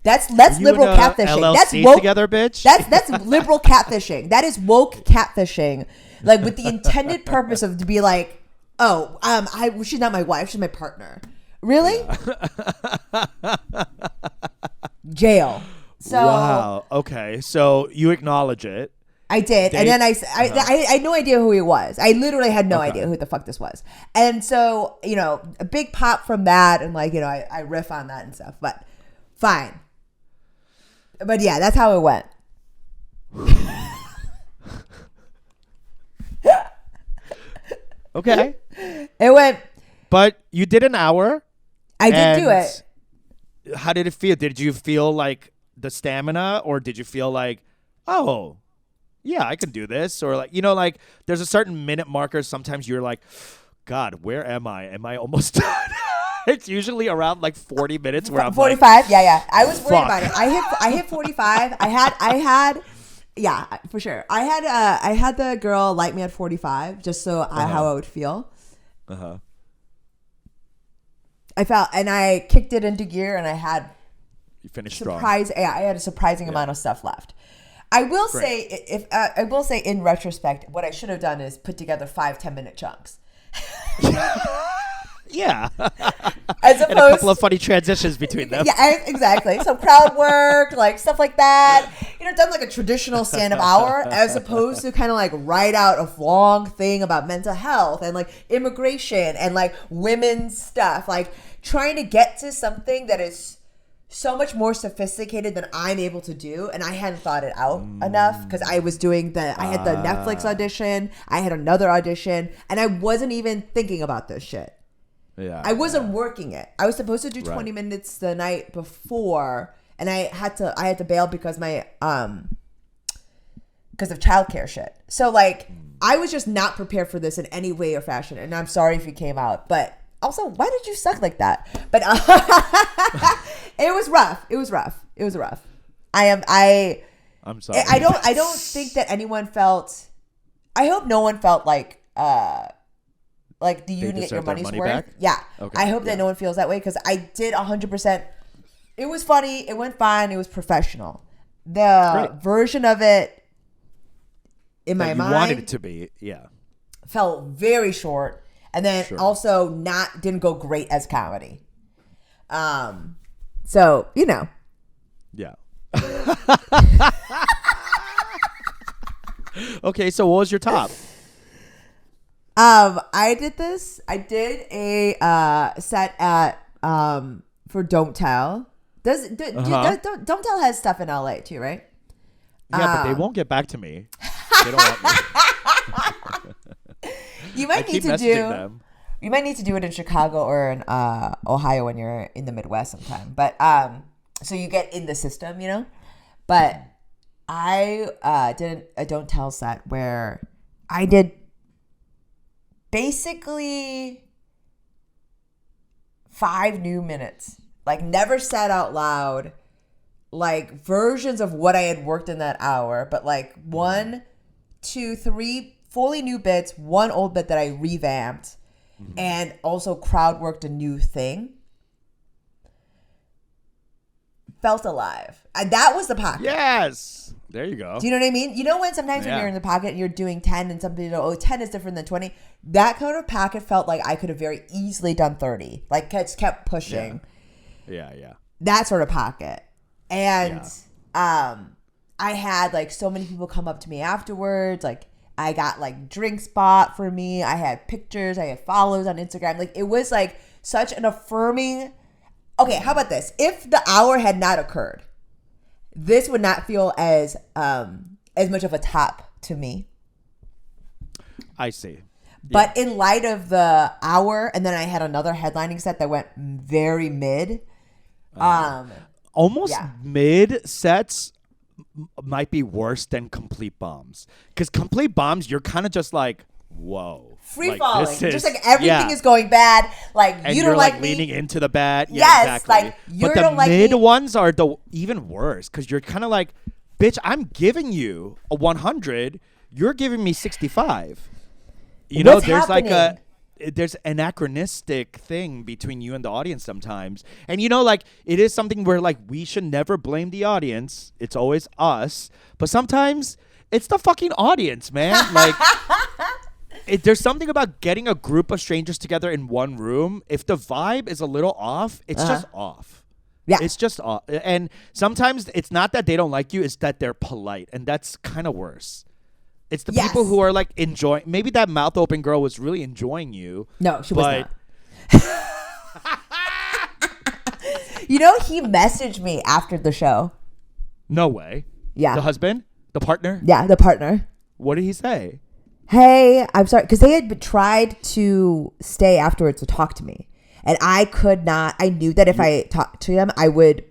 That's liberal catfishing. LLC that's woke together, bitch. That's liberal catfishing. That is woke catfishing. Like with the intended purpose of to be like, oh, she's not my wife, she's my partner. Really? Yeah. Jail. So wow. Okay. So you acknowledge it. I did. And then I had no idea who he was. I literally had no idea who the fuck this was. And so, a big pop from that, and like, I riff on that and stuff, but fine. But yeah, that's how it went. Okay. It went. But you did an hour. I did do it. How did it feel? Did you feel like the stamina, or did you feel like, oh, yeah, I can do this? Or like, like there's a certain minute marker. Sometimes you're like, God, where am I? Am I almost done? It's usually around like 40 minutes where I'm 45. Yeah. I was worried Fuck. about it. I hit 45. I had. Yeah, for sure. I had the girl light me at 45 just so how I would feel. I felt, and I kicked it into gear, and I had you finished strong. I had a surprising amount of stuff left. I will say, I will say in retrospect, what I should have done is put together 5-10 minute chunks. Yeah. As opposed, and a couple of funny transitions between them. Yeah, exactly. Some crowd work, like stuff like that. Done like a traditional stand-up hour, as opposed to kind of like write out a long thing about mental health and like immigration and like women's stuff. Like trying to get to something that is so much more sophisticated than I'm able to do, and I hadn't thought it out enough because I was doing I had the Netflix audition, I had another audition, and I wasn't even thinking about this shit. Yeah, I wasn't working it. I was supposed to do 20 minutes the night before, and I had to bail because because of childcare shit. So like I was just not prepared for this in any way or fashion, and I'm sorry if you came out, but also why did you suck like that? But it was rough. It was rough. I'm sorry. I don't think that anyone felt. I hope no one felt like do you get your money's worth? Back? Yeah. Okay. I hope that no one feels that way because I did 100%. It was funny. It went fine. It was professional. The version of it in my mind wanted it to be, felt very short, and then also didn't go great as comedy. So Yeah. Okay, so what was your top? I did a set at for Don't Tell. Don't Tell has stuff in LA too, right? Yeah, but they won't get back to me. They don't want me. You might need to do them. You might need to do it in Chicago or in Ohio when you're in the Midwest sometime. But so you get in the system, But I did a Don't Tell set where I did basically 5 new minutes, like never said out loud, like versions of what I had worked in that hour, but like 1, 2, 3 fully new bits, 1 old bit that I revamped, and also crowd worked a new thing. Felt alive. And that was the pocket. Yes. There you go. Do you know what I mean? When sometimes when you're in the pocket and you're doing 10 and some people 10 is different than 20. That kind of pocket felt like I could have very easily done 30. Like just kept pushing. Yeah. That sort of pocket. And I had like so many people come up to me afterwards. Like I got like drinks bought for me. I had pictures. I had follows on Instagram. Like it was like such an affirming. Okay, how about this? If the hour had not occurred, this would not feel as much of a top to me. I see. But in light of the hour, and then I had another headlining set that went very mid. Almost mid sets might be worse than complete bombs. Because complete bombs, you're kind of just like, whoa. Free falling. Just like everything is going bad. Like and you don't you're like me. Leaning into the bad. Yeah, yes, exactly. Like you but don't the like mid me. ones are the even worse because you're kind of like, bitch, I'm giving you a 100. You're giving me 65. What's there's happening? There's anachronistic thing between you and the audience sometimes. And like it is something where like we should never blame the audience. It's always us. But sometimes it's the fucking audience, man. Like there's something about getting a group of strangers together in one room. If the vibe is a little off, it's just off. Yeah. It's just off. And sometimes it's not that they don't like you, it's that they're polite. And that's kind of worse. It's the people who are like enjoying. Maybe that mouth open girl was really enjoying you. No, she was not. He messaged me after the show. No way. Yeah. The husband? The partner? Yeah, the partner. What did he say? Hey, I'm sorry. Because they had tried to stay afterwards to talk to me. And I could not. I knew that if I talked to him, I would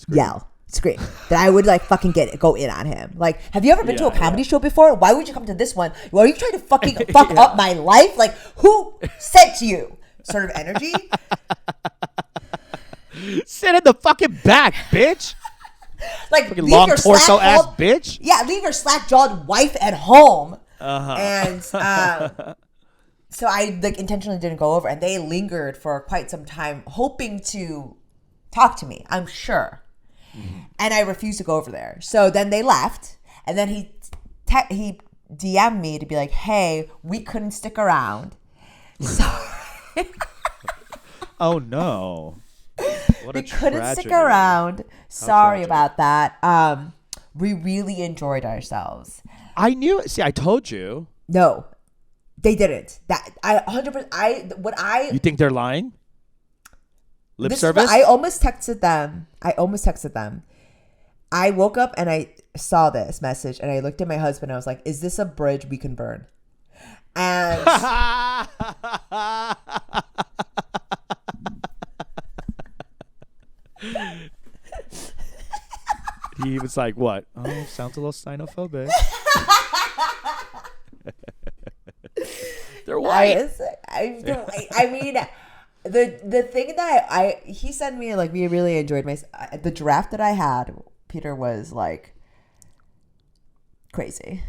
yell. screen that I would like fucking go in on him. Like, have you ever been to a comedy show before? Why would you come to this one? Well, are you trying to fucking fuck up my life? Like, who said to you? Sort of energy. Sit in the fucking back, bitch. Like, fucking long torso ass bitch. Yeah, leave your slack-jawed wife at home. Uh-huh. And so I like intentionally didn't go over, and they lingered for quite some time, hoping to talk to me, I'm sure. And I refused to go over there. So then they left, and then he DM'd me to be like, "Hey, we couldn't stick around." So oh no. What we couldn't stick around. Sorry about that. We really enjoyed ourselves. I knew. See, I told you. No, they didn't. That I 100%. You think they're lying? Lip service? I almost texted them. I woke up and I saw this message and I looked at my husband and I was like, "Is this a bridge we can burn?" And he was like, "What? Oh, sounds a little xenophobic." They're white. I mean, the thing that he sent me, like, we really enjoyed the draft that I had. Peter was like crazy.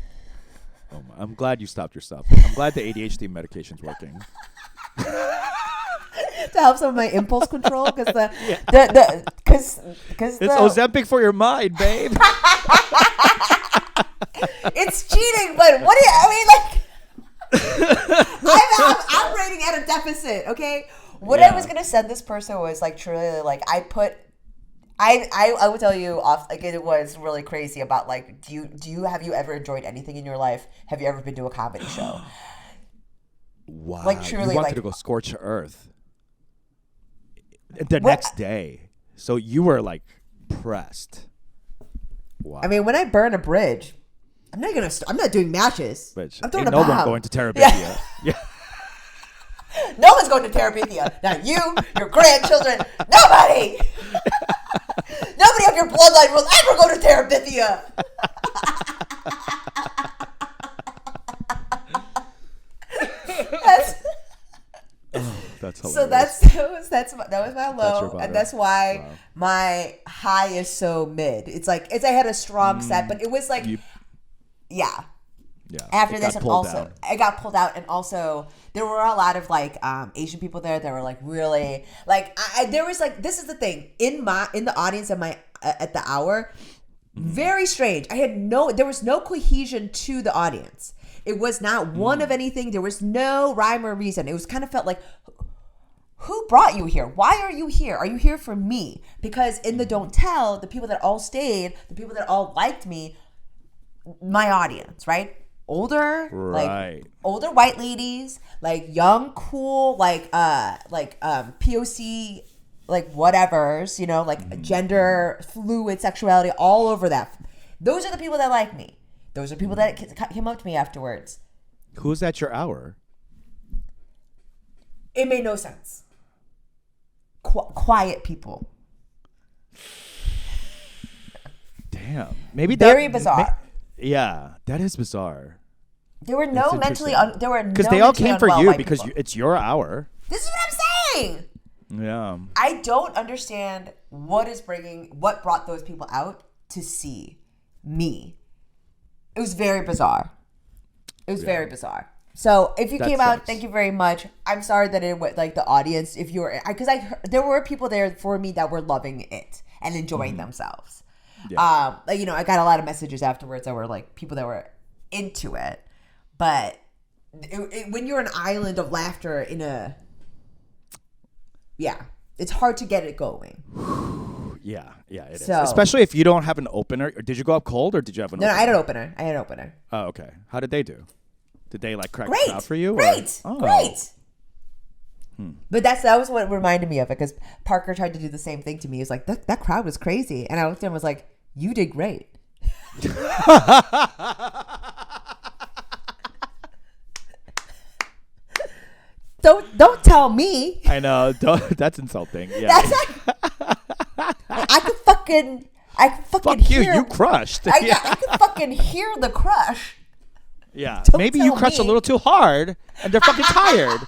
Oh my, I'm glad you stopped yourself. I'm glad the ADHD medication's working. To help some of my impulse control, because it's Ozempic for your mind, babe. It's cheating, but what do you? I mean, like, I'm rating at a deficit. Okay, what I was gonna send this person was like truly like I will tell you off, like, it was really crazy about like have you ever enjoyed anything in your life? Have you ever been to a comedy show? Wow, like truly, you wanted like, to go scorch earth the next day, so you were like pressed. Wow. I mean, when I burn a bridge, I'm not doing matches. Bitch, I'm throwing ain't a no bomb. one going to Terabithia. Yeah. No one's going to Terabithia. Not you, your grandchildren, nobody. Nobody of your bloodline will ever go to Terabithia. That's hilarious. So that was my low, and that's why my high is so mid. It's like I had a strong set, but it was like yeah. After this, and also I got pulled out, and also there were a lot of like Asian people there that were like really like there was like, this is the thing in the audience at the hour, very strange. There was no cohesion to the audience. It was not one of anything. There was no rhyme or reason. It was kind of felt like, who brought you here? Why are you here? Are you here for me? Because in the Don't Tell, the people that all stayed, the people that all liked me, my audience, right? Older, like older white ladies, like young, cool, like POC, like whatevers, you know, like gender fluid sexuality, all over that. Those are the people that like me. Those are people that came up to me afterwards. Who's at your hour? It made no sense. Quiet people. Damn. Maybe very bizarre. Yeah, that is bizarre. There were no mentally because they all came for you because it's your hour. This is what I'm saying. Yeah. I don't understand what brought those people out to see me. It was very bizarre. Very bizarre. So if you came out, thank you very much. I'm sorry that it was like the audience. If you were, because there were people there for me that were loving it and enjoying themselves. Yeah. Like, you know, I got a lot of messages afterwards that were like people that were into it, but when you're an island of laughter it's hard to get it going. Yeah, it is. Especially if you don't have an opener. Did you go up cold or did you have an opener? No, I had an opener. Oh, okay. How did they do? Did they like crack it out for you? Great. But that was what reminded me of it, because Parker tried to do the same thing to me. He was like, that crowd was crazy. And I looked at him and was like, you did great. Don't tell me. I know. That's insulting. Yeah. I could fucking I fucking Fuck you. hear. You crushed. I can fucking hear the crush. Yeah. Don't Maybe you tell crushed a me. little too hard and they're fucking tired.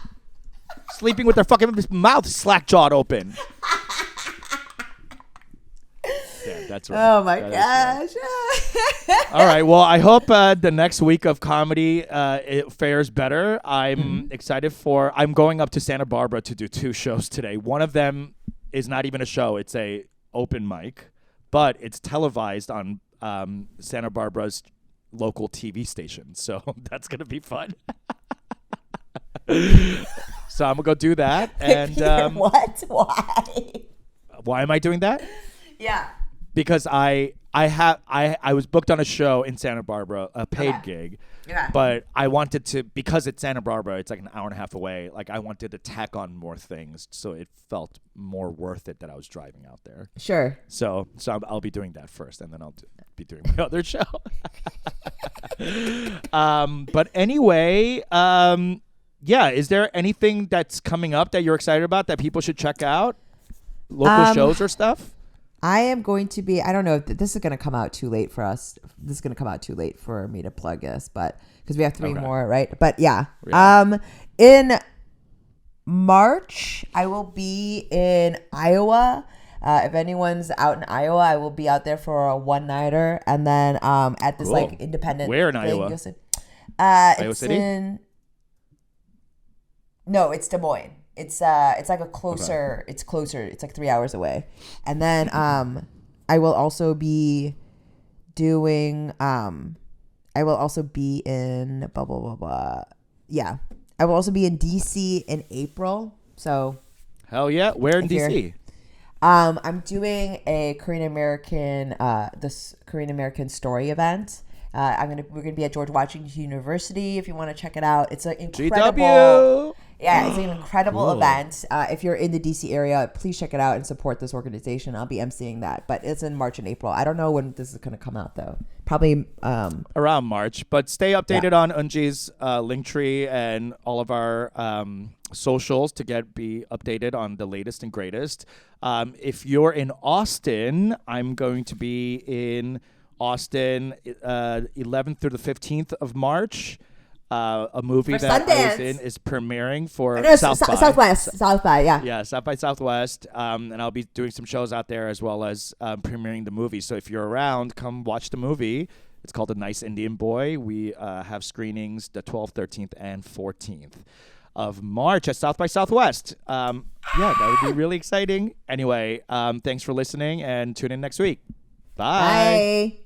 Sleeping with their fucking mouth slack jawed open. Yeah, that's right. Oh my That is gosh. right. All right. Well, I hope the next week of comedy it fares better. I'm excited for. I'm going up to Santa Barbara to do 2 shows today. One of them is not even a show. It's a open mic, but it's televised on Santa Barbara's local TV station. So that's gonna be fun. So I'm gonna go do that. And Peter, what? Why? why am I doing that? Yeah. Because I was booked on a show in Santa Barbara, a paid gig. Yeah. But I wanted to, because it's Santa Barbara, it's like an hour and a half away. Like I wanted to tack on more things, so it felt more worth it that I was driving out there. Sure. So I'll be doing that first, and then I'll be doing my other show. But anyway, yeah. Is there anything that's coming up that you're excited about that people should check out? Local shows or stuff? I am going to be, I don't know if this is going to come out too late for us. This is going to come out too late for me to plug this, but because we have 3 more, right? But yeah. In March, I will be in Iowa. If anyone's out in Iowa, I will be out there for a one-nighter. And then at this like independent Where in thing, Iowa? It's City? No, it's Des Moines. It's like a closer. It's closer. It's like 3 hours away, and then I will also be doing. I will also be in blah blah blah blah. Yeah, I will also be in DC in April. So Hell yeah! Where in DC? I'm doing a Korean American this Korean American story event. We're gonna be at George Washington University. If you want to check it out, it's an incredible. GW. Yeah, it's an incredible event. If you're in the DC area, please check it out and support this organization. I'll be emceeing that, but it's in March and April. I don't know when this is going to come out though. Probably around March. But stay updated on Eunji's Linktree and all of our socials to be updated on the latest and greatest. If you're in Austin, I'm going to be in Austin 11th through the 15th of March. A movie for that Sundance. I was in is premiering for South by yeah. Yeah, South by Southwest. And I'll be doing some shows out there as well as premiering the movie. So if you're around, come watch the movie. It's called A Nice Indian Boy. We have screenings the 12th, 13th, and 14th of March at South by Southwest. Yeah, that would be really exciting. Anyway, thanks for listening and tune in next week. Bye. Bye.